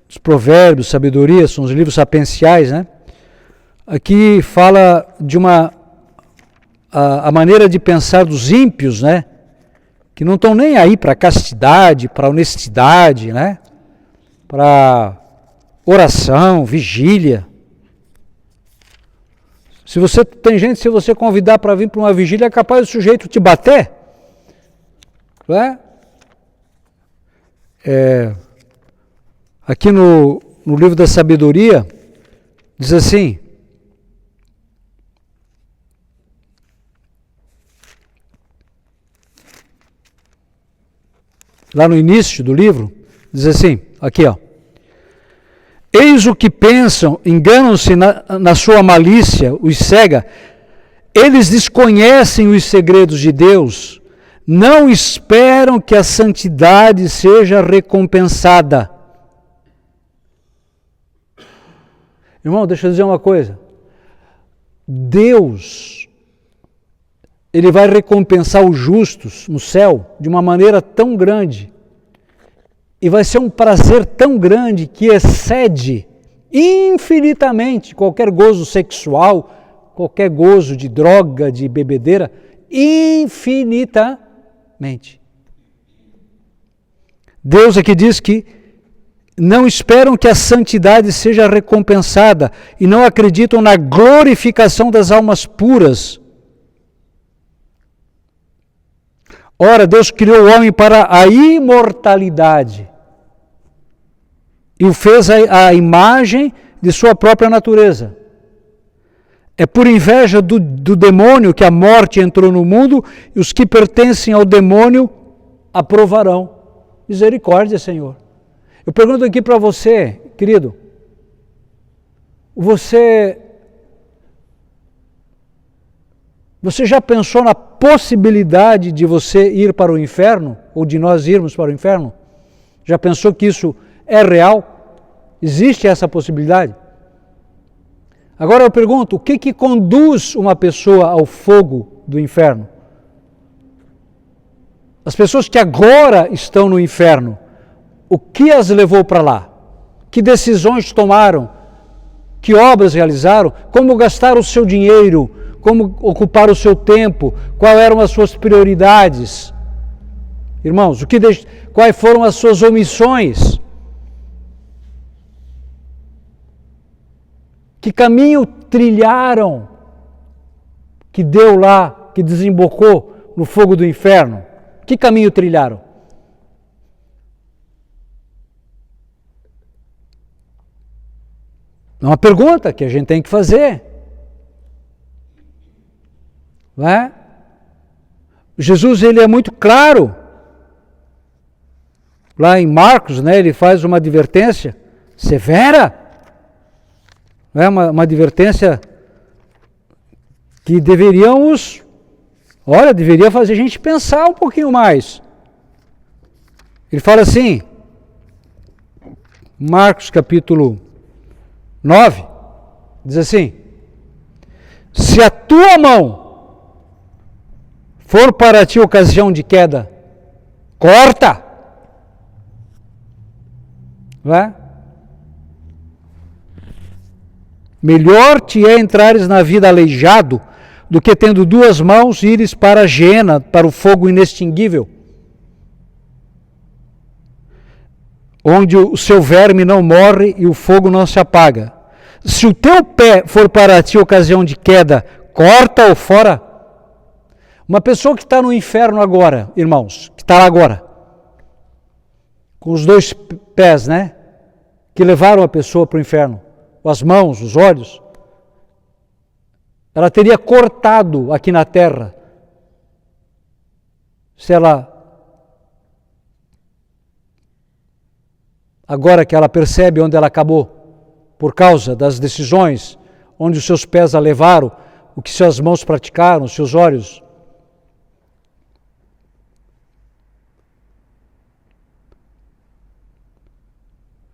os provérbios, sabedoria, são os livros sapienciais, né? Aqui fala de a maneira de pensar dos ímpios, né? Que não estão nem aí para castidade, para honestidade, né? Para oração, vigília. Se você convidar para vir para uma vigília, é capaz do sujeito te bater. Não é? Aqui no livro da sabedoria, diz assim, lá no início do livro, diz assim, aqui ó, eis o que pensam, enganam-se na sua malícia, os cega, eles desconhecem os segredos de Deus, não esperam que a santidade seja recompensada. Irmão, deixa eu dizer uma coisa. Deus, Ele vai recompensar os justos no céu de uma maneira tão grande. E vai ser um prazer tão grande que excede infinitamente qualquer gozo sexual, qualquer gozo de droga, de bebedeira, infinitamente. Deus aqui diz que não esperam que a santidade seja recompensada e não acreditam na glorificação das almas puras. Ora, Deus criou o homem para a imortalidade e o fez a imagem de sua própria natureza. É por inveja do demônio que a morte entrou no mundo e os que pertencem ao demônio aprovarão. Misericórdia, Senhor. Eu pergunto aqui para você, querido, você já pensou na possibilidade de você ir para o inferno, ou de nós irmos para o inferno? Já pensou que isso é real? Existe essa possibilidade? Agora eu pergunto, o que conduz uma pessoa ao fogo do inferno? As pessoas que agora estão no inferno, o que as levou para lá? Que decisões tomaram? Que obras realizaram? Como gastaram o seu dinheiro? Como ocupar o seu tempo? Quais eram as suas prioridades? Irmãos, quais foram as suas omissões? Que caminho trilharam que deu lá, que desembocou no fogo do inferno? Que caminho trilharam? É uma pergunta que a gente tem que fazer. Não é? Jesus, ele é muito claro. Lá em Marcos, né, ele faz uma advertência severa. Não é? Uma advertência que deveria fazer a gente pensar um pouquinho mais. Ele fala assim, Marcos capítulo 9, diz assim, se a tua mão for para ti ocasião de queda, corta. Não é? Melhor te é entrares na vida aleijado do que tendo duas mãos ires para a Geena, para o fogo inextinguível, onde o seu verme não morre e o fogo não se apaga. Se o teu pé for para ti ocasião de queda, corta-o fora. Uma pessoa que está no inferno agora, irmãos, que está lá agora, com os dois pés, né? Que levaram a pessoa para o inferno, as mãos, os olhos, ela teria cortado aqui na terra, se ela, agora que ela percebe onde ela acabou, por causa das decisões, onde os seus pés a levaram, o que suas mãos praticaram, os seus olhos.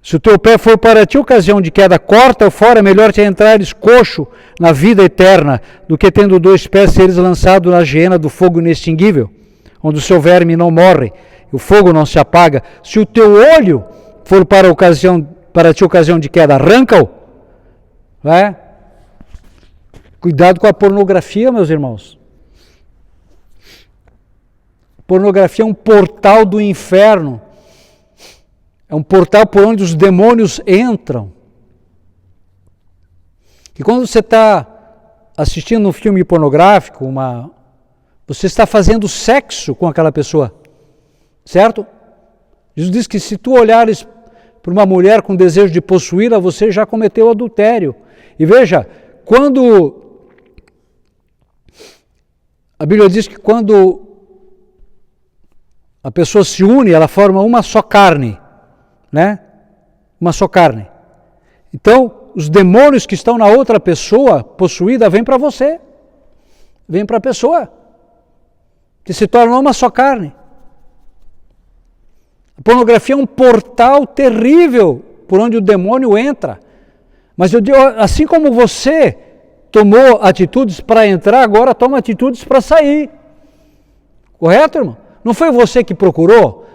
Se o teu pé for para ti ocasião de queda, corta-o fora, melhor te entrares coxo na vida eterna, do que tendo dois pés seres lançado na geena do fogo inextinguível, onde o seu verme não morre, e o fogo não se apaga. Se o teu olho for para ti ocasião de queda, arranca-o. Cuidado com a pornografia, meus irmãos. Pornografia é um portal do inferno. É um portal por onde os demônios entram. E quando você está assistindo um filme pornográfico, você está fazendo sexo com aquela pessoa, certo? Jesus diz que se tu olhares para uma mulher com desejo de possuí-la, você já cometeu adultério. E veja, a Bíblia diz que quando a pessoa se une, ela forma uma só carne. Né? Uma só carne. Então, os demônios que estão na outra pessoa possuída vêm para você, vêm para a pessoa, que se torna uma só carne. A pornografia é um portal terrível por onde o demônio entra. Mas eu digo, assim como você tomou atitudes para entrar, agora toma atitudes para sair. Correto, irmão? Não foi você que procurou,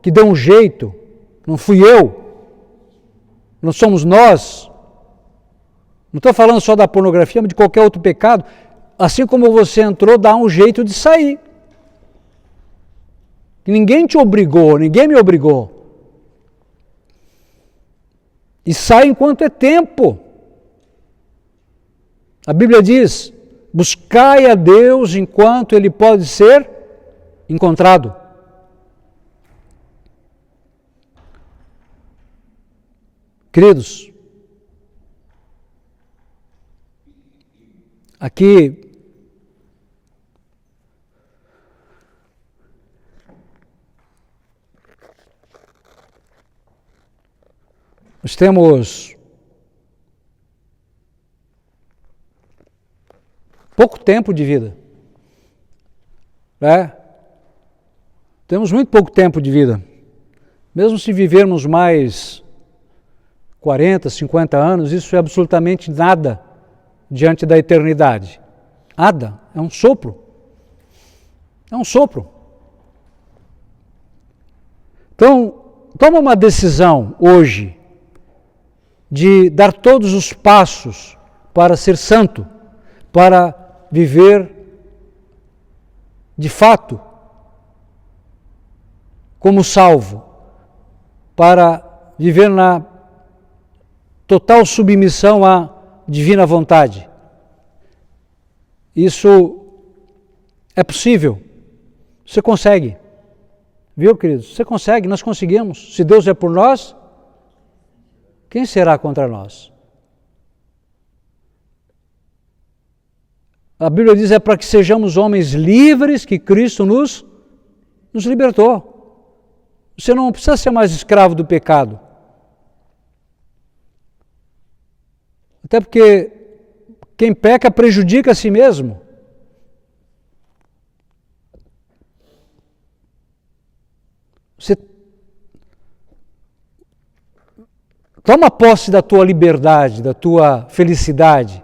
que deu um jeito. Não fui eu, não somos nós. Não estou falando só da pornografia, mas de qualquer outro pecado. Assim como você entrou, dá um jeito de sair. Ninguém te obrigou, ninguém me obrigou. E sai enquanto é tempo. A Bíblia diz, buscai a Deus enquanto Ele pode ser encontrado. Queridos, aqui nós temos pouco tempo de vida, né? Temos muito pouco tempo de vida, mesmo se vivermos mais 40, 50 anos, isso é absolutamente nada diante da eternidade. Nada, é um sopro. É um sopro. Então, toma uma decisão hoje de dar todos os passos para ser santo, para viver de fato como salvo, para viver na total submissão à divina vontade. Isso é possível. Você consegue. Viu, queridos? Você consegue, nós conseguimos. Se Deus é por nós, quem será contra nós? A Bíblia diz para que sejamos homens livres que Cristo nos libertou. Você não precisa ser mais escravo do pecado. Até porque quem peca prejudica a si mesmo. Você toma posse da tua liberdade, da tua felicidade.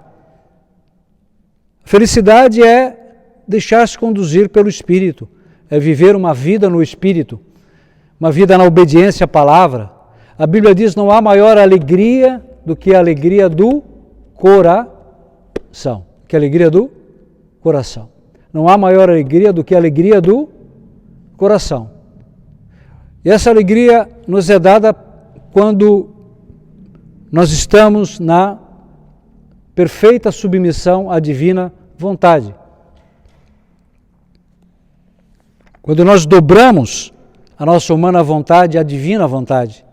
Felicidade é deixar-se conduzir pelo Espírito, é viver uma vida no Espírito, uma vida na obediência à palavra. A Bíblia diz: não há maior alegria do que a alegria do coração. Que a alegria do coração. Não há maior alegria do que a alegria do coração. E essa alegria nos é dada quando nós estamos na perfeita submissão à divina vontade. Quando nós dobramos a nossa humana vontade à divina vontade.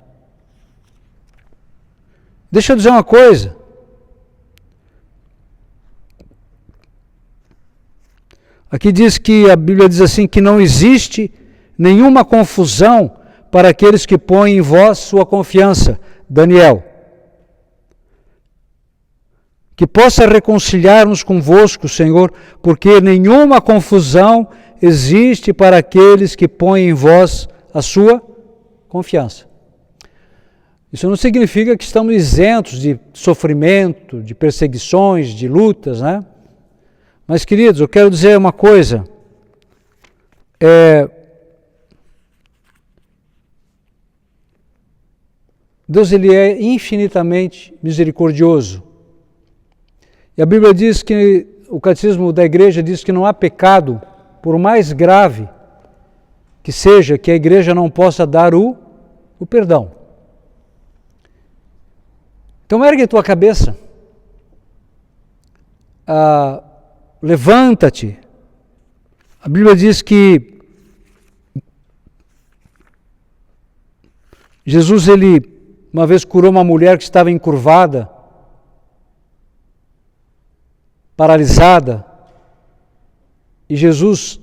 Deixa eu dizer uma coisa. Aqui diz que a Bíblia diz assim, que não existe nenhuma confusão para aqueles que põem em vós sua confiança. Daniel. Que possa reconciliar-nos convosco, Senhor, porque nenhuma confusão existe para aqueles que põem em vós a sua confiança. Isso não significa que estamos isentos de sofrimento, de perseguições, de lutas, né? Mas, queridos, eu quero dizer uma coisa. Deus, ele é infinitamente misericordioso. E a Bíblia diz que, o catecismo da igreja diz que não há pecado, por mais grave que seja, que a igreja não possa dar o perdão. Então ergue a tua cabeça, levanta-te. A Bíblia diz que Jesus, ele uma vez curou uma mulher que estava encurvada, paralisada, e Jesus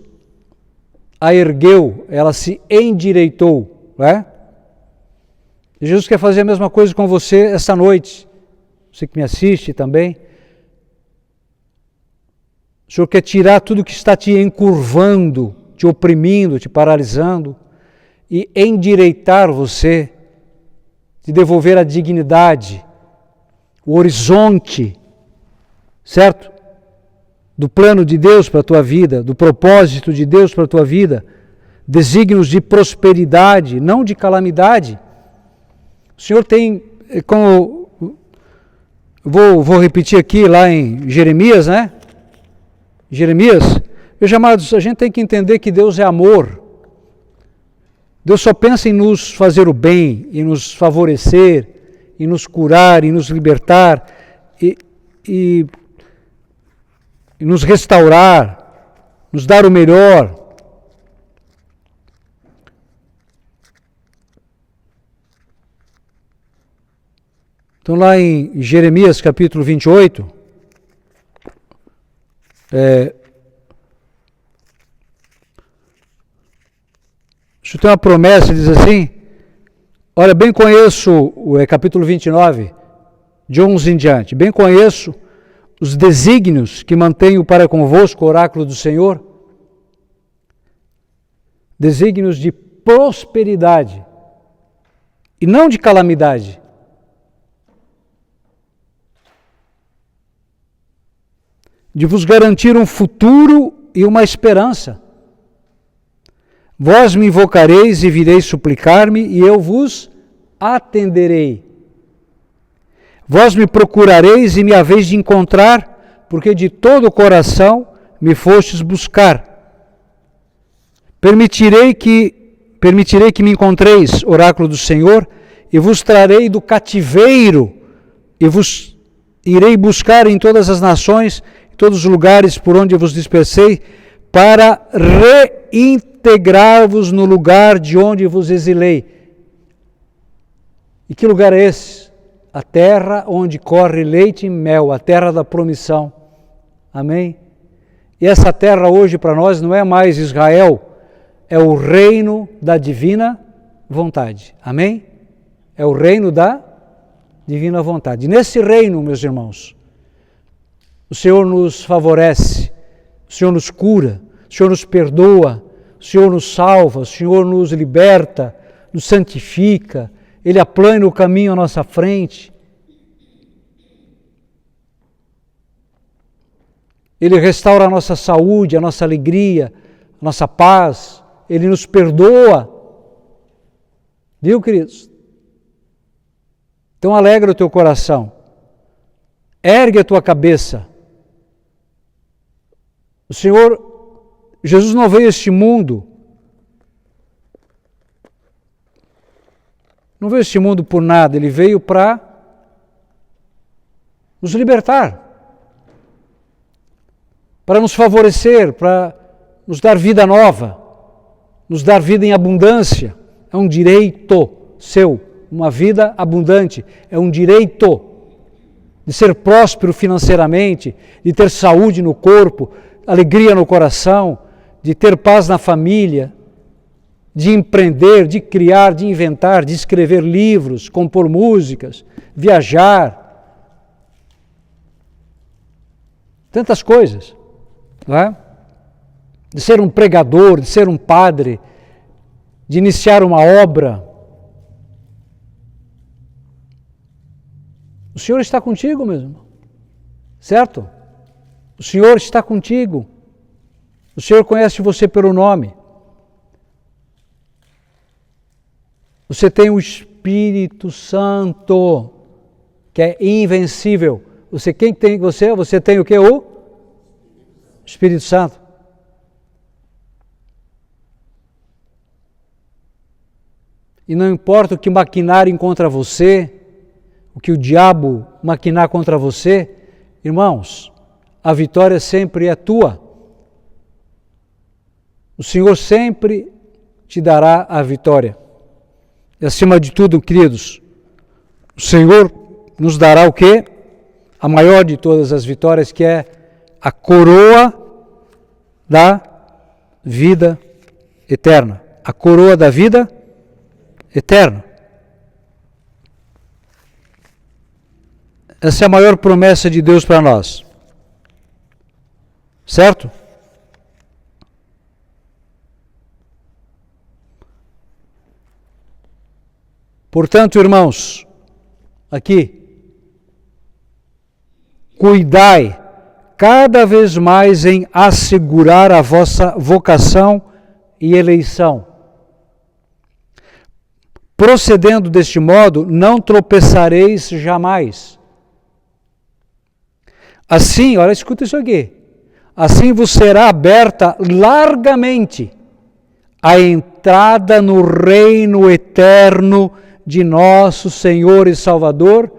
a ergueu, ela se endireitou, né? E Jesus quer fazer a mesma coisa com você esta noite, você que me assiste também. O Senhor quer tirar tudo que está te encurvando, te oprimindo, te paralisando, e endireitar você, te devolver a dignidade, o horizonte, certo? Do plano de Deus para a tua vida, do propósito de Deus para a tua vida, desígnios de prosperidade, não de calamidade. O Senhor tem, como vou repetir aqui lá em Jeremias, né? Jeremias, meus amados, a gente tem que entender que Deus é amor. Deus só pensa em nos fazer o bem, em nos favorecer, em nos curar, em nos libertar e nos restaurar, nos dar o melhor. Então lá em Jeremias capítulo 28, isso tem uma promessa, diz assim, olha, bem conheço, capítulo 29, de 11 em diante, bem conheço os desígnios que mantenho para convosco, oráculo do Senhor, desígnios de prosperidade e não de calamidade. De vos garantir um futuro e uma esperança. Vós me invocareis e vireis suplicar-me, e eu vos atenderei. Vós me procurareis e me haveis de encontrar, porque de todo o coração me fostes buscar. Permitirei que me encontreis, oráculo do Senhor, e vos trarei do cativeiro, e vos irei buscar em todas as nações, em todos os lugares por onde eu vos dispersei, para reintegrar-vos no lugar de onde vos exilei. E que lugar é esse? A terra onde corre leite e mel, a terra da promissão. Amém? E essa terra hoje para nós não é mais Israel, é o reino da divina vontade. Amém? É o reino da divina vontade. E nesse reino, meus irmãos, o Senhor nos favorece, o Senhor nos cura, o Senhor nos perdoa, o Senhor nos salva, o Senhor nos liberta, nos santifica, Ele aplana o caminho à nossa frente. Ele restaura a nossa saúde, a nossa alegria, a nossa paz. Ele nos perdoa. Viu, queridos? Então alegra o teu coração. Ergue a tua cabeça. O Senhor, Jesus não veio a este mundo, por nada, Ele veio para nos libertar. para nos favorecer, para nos dar vida nova, nos dar vida em abundância. É um direito seu, uma vida abundante, é um direito de ser próspero financeiramente, de ter saúde no corpo, alegria no coração, de ter paz na família, de empreender, de criar, de inventar, de escrever livros, compor músicas, viajar. Tantas coisas, não é? De ser um pregador, de ser um padre, de iniciar uma obra. O Senhor está contigo, meu irmão, certo? O Senhor está contigo. O Senhor conhece você pelo nome. Você tem o Espírito Santo, que é invencível. Quem tem você? Você tem o que? O Espírito Santo. E não importa o que maquinarem contra você, o que o diabo maquinar contra você, irmãos, a vitória sempre é tua. O Senhor sempre te dará a vitória. E acima de tudo, queridos, o Senhor nos dará o quê? A maior de todas as vitórias, que é a coroa da vida eterna. A coroa da vida eterna. Essa é a maior promessa de Deus para nós. Certo? Portanto, irmãos, aqui, cuidai cada vez mais em assegurar a vossa vocação e eleição. Procedendo deste modo, não tropeçareis jamais. Assim, olha, escuta isso aqui. Assim vos será aberta largamente a entrada no reino eterno de nosso Senhor e Salvador,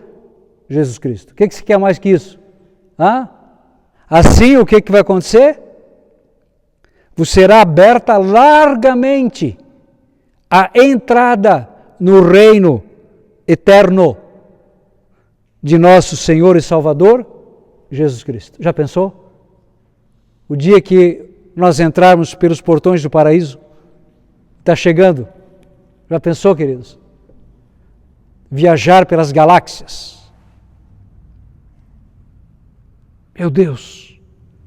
Jesus Cristo. O que você quer mais que isso? Assim, o que vai acontecer? Vos será aberta largamente a entrada no reino eterno de nosso Senhor e Salvador, Jesus Cristo. Já pensou? O dia que nós entrarmos pelos portões do paraíso, está chegando. Já pensou, queridos? Viajar pelas galáxias. Meu Deus,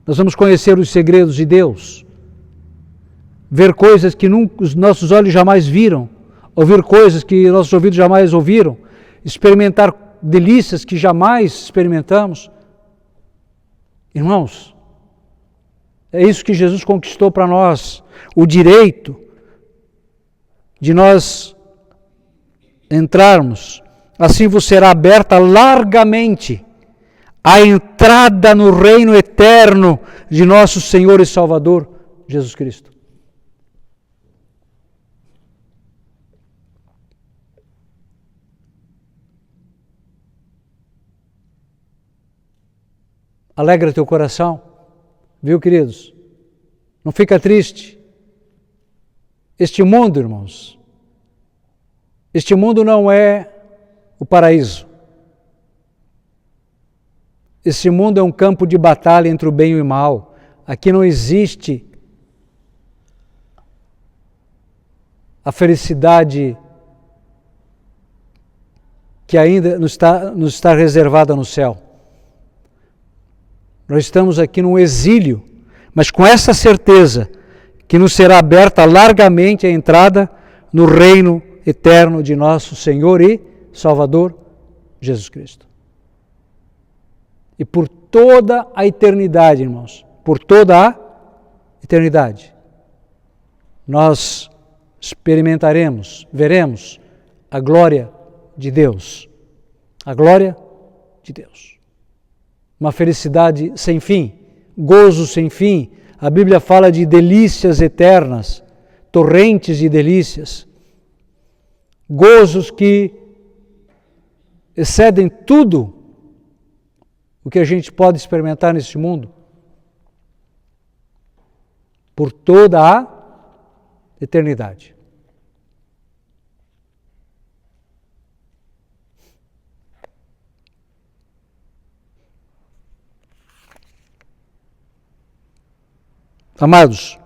nós vamos conhecer os segredos de Deus, ver coisas que os nossos olhos jamais viram, ouvir coisas que nossos ouvidos jamais ouviram, experimentar delícias que jamais experimentamos. Irmãos, é isso que Jesus conquistou para nós, o direito de nós entrarmos. Assim vos será aberta largamente a entrada no reino eterno de nosso Senhor e Salvador, Jesus Cristo. Alegra teu coração, viu, queridos? Não fica triste. Este mundo, irmãos, este mundo não é o paraíso. Este mundo é um campo de batalha entre o bem e o mal. Aqui não existe a felicidade que ainda nos está reservada no céu. Nós estamos aqui num exílio, mas com essa certeza que nos será aberta largamente a entrada no reino eterno de nosso Senhor e Salvador, Jesus Cristo. E por toda a eternidade, irmãos, por toda a eternidade, nós experimentaremos, veremos a glória de Deus. A glória de Deus. Uma felicidade sem fim, gozo sem fim. A Bíblia fala de delícias eternas, torrentes de delícias, gozos que excedem tudo o que a gente pode experimentar neste mundo. por toda a eternidade. Amados,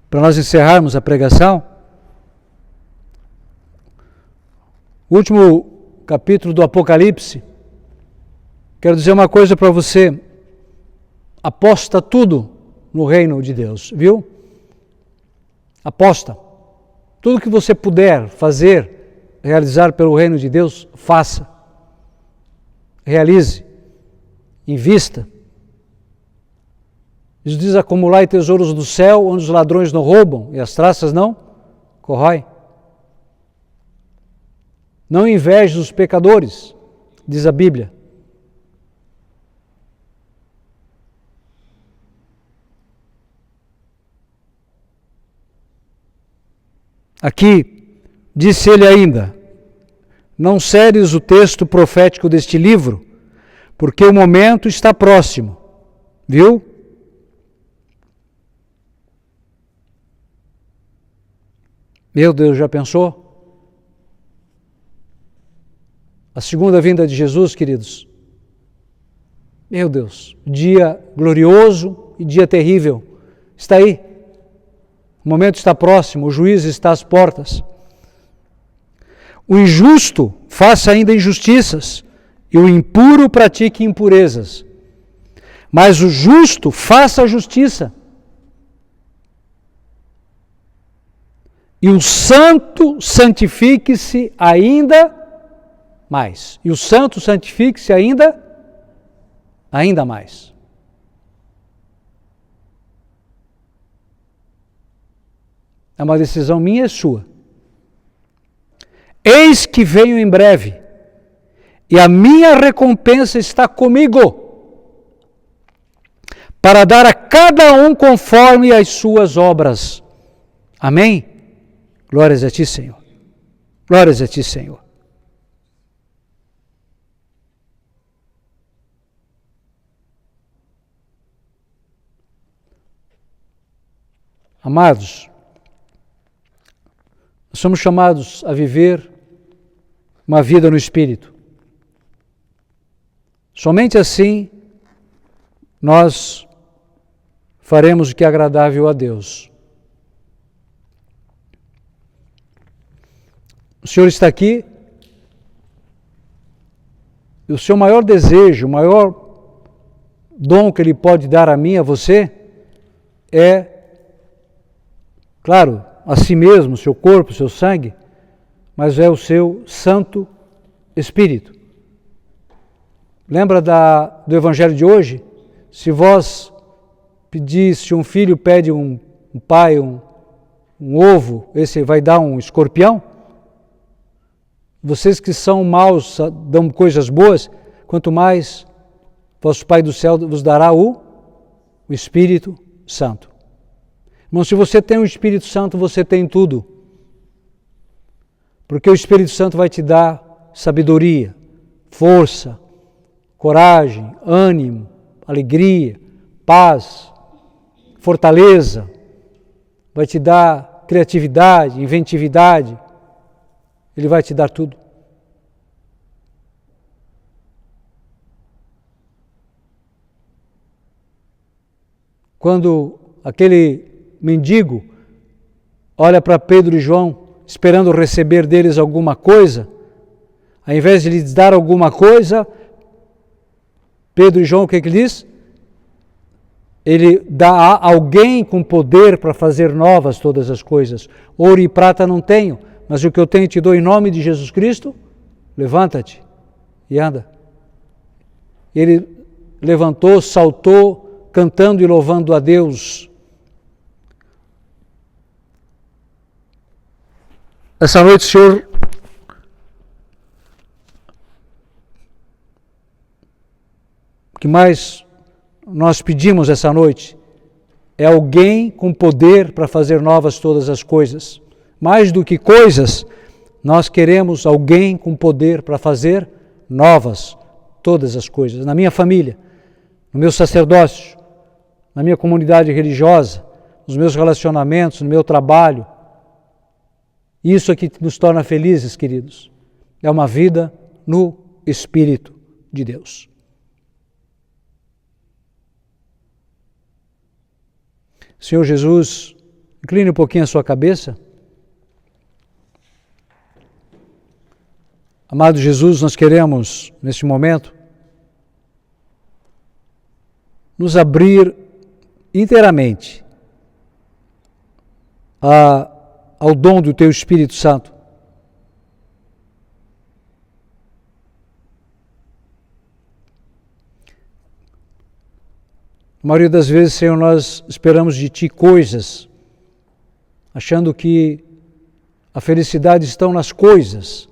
para nós encerrarmos a pregação, o último capítulo do Apocalipse, quero dizer uma coisa para você: aposta tudo no reino de Deus, viu? Aposta. Tudo que você puder fazer, realizar pelo reino de Deus, faça. Realize. Invista. Jesus diz: acumulai tesouros do céu, onde os ladrões não roubam e as traças não corroem. Não inveje os pecadores, diz a Bíblia. Aqui, disse ele ainda: não seres o texto profético deste livro, porque o momento está próximo. Viu? Meu Deus, já pensou? A segunda vinda de Jesus, queridos. Meu Deus, dia glorioso e dia terrível. Está aí. O momento está próximo, o juízo está às portas. O injusto faça ainda injustiças, e o impuro pratique impurezas. Mas o justo faça a justiça. E o santo santifique-se ainda mais. E o santo santifique-se ainda mais. É uma decisão minha e sua. Eis que venho em breve, e a minha recompensa está comigo, para dar a cada um conforme as suas obras. Amém? Glórias a ti, Senhor. Glórias a ti, Senhor. Amados, nós somos chamados a viver uma vida no Espírito. Somente assim nós faremos o que é agradável a Deus. O Senhor está aqui e o seu maior desejo, o maior dom que Ele pode dar a mim e a você é, claro, a si mesmo, o seu corpo, o seu sangue, mas é o seu Santo Espírito. Lembra do Evangelho de hoje? Se vós pedis, se um filho pede um pai um ovo, esse vai dar um escorpião? Vocês que são maus dão coisas boas, quanto mais vosso Pai do céu vos dará o Espírito Santo. Irmão, se você tem o Espírito Santo, você tem tudo. Porque o Espírito Santo vai te dar sabedoria, força, coragem, ânimo, alegria, paz, fortaleza. Vai te dar criatividade, inventividade. Ele vai te dar tudo. Quando aquele mendigo olha para Pedro e João, esperando receber deles alguma coisa, ao invés de lhes dar alguma coisa, Pedro e João, o que ele diz? Ele dá a alguém com poder para fazer novas todas as coisas. Ouro e prata não tenho, mas o que eu tenho te dou em nome de Jesus Cristo, levanta-te e anda. Ele levantou, saltou, cantando e louvando a Deus. Essa noite, Senhor, o que mais nós pedimos essa noite é alguém com poder para fazer novas todas as coisas. Mais do que coisas, nós queremos alguém com poder para fazer novas todas as coisas, na minha família, no meu sacerdócio, na minha comunidade religiosa, nos meus relacionamentos, no meu trabalho. Isso é que nos torna felizes, queridos. É uma vida no Espírito de Deus. Senhor Jesus, incline um pouquinho a sua cabeça. Amado Jesus, nós queremos, neste momento, nos abrir inteiramente ao dom do Teu Espírito Santo. A maioria das vezes, Senhor, nós esperamos de Ti coisas, achando que a felicidade está nas coisas,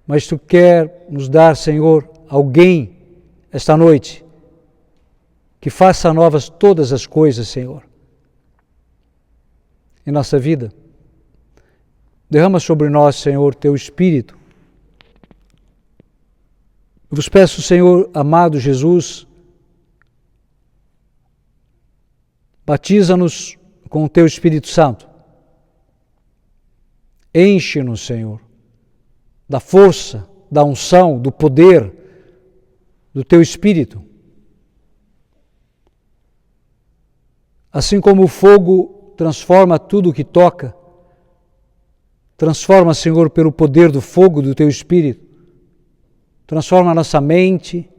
mas Tu quer nos dar, Senhor, alguém esta noite que faça novas todas as coisas, Senhor, em nossa vida. Derrama sobre nós, Senhor, Teu Espírito. Eu vos peço, Senhor, amado Jesus, batiza-nos com o Teu Espírito Santo. Enche-nos, Senhor, da força, da unção, do poder do Teu Espírito. Assim como o fogo transforma tudo o que toca, transforma, Senhor, pelo poder do fogo do Teu Espírito. Transforma a nossa mente,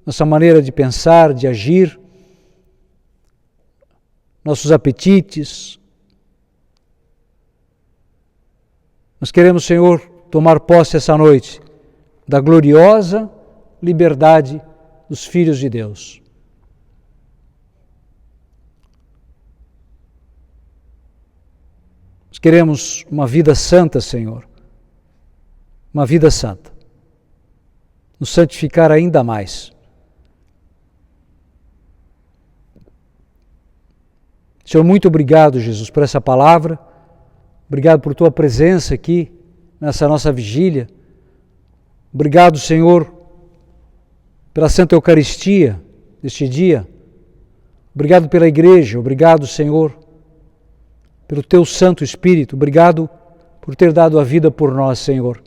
nossa maneira de pensar, de agir, nossos apetites. Nós queremos, Senhor, tomar posse essa noite da gloriosa liberdade dos filhos de Deus. Nós queremos uma vida santa, Senhor, uma vida santa, nos santificar ainda mais. Senhor, muito obrigado, Jesus, por essa palavra, obrigado por Tua presença aqui, nessa nossa vigília. Obrigado, Senhor, pela Santa Eucaristia deste dia. Obrigado pela igreja, obrigado, Senhor, pelo Teu Santo Espírito. Obrigado por ter dado a vida por nós, Senhor.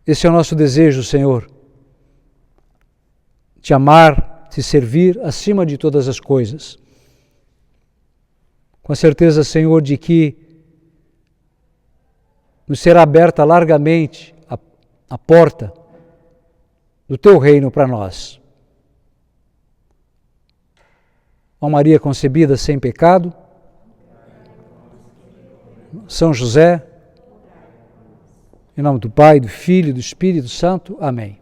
Esse é o nosso desejo, Senhor, Te amar, Te servir acima de todas as coisas. Com a certeza, Senhor, de que nos será aberta largamente a porta do Teu reino para nós. Ó Maria concebida sem pecado, São José, em nome do Pai, do Filho e do Espírito Santo. Amém.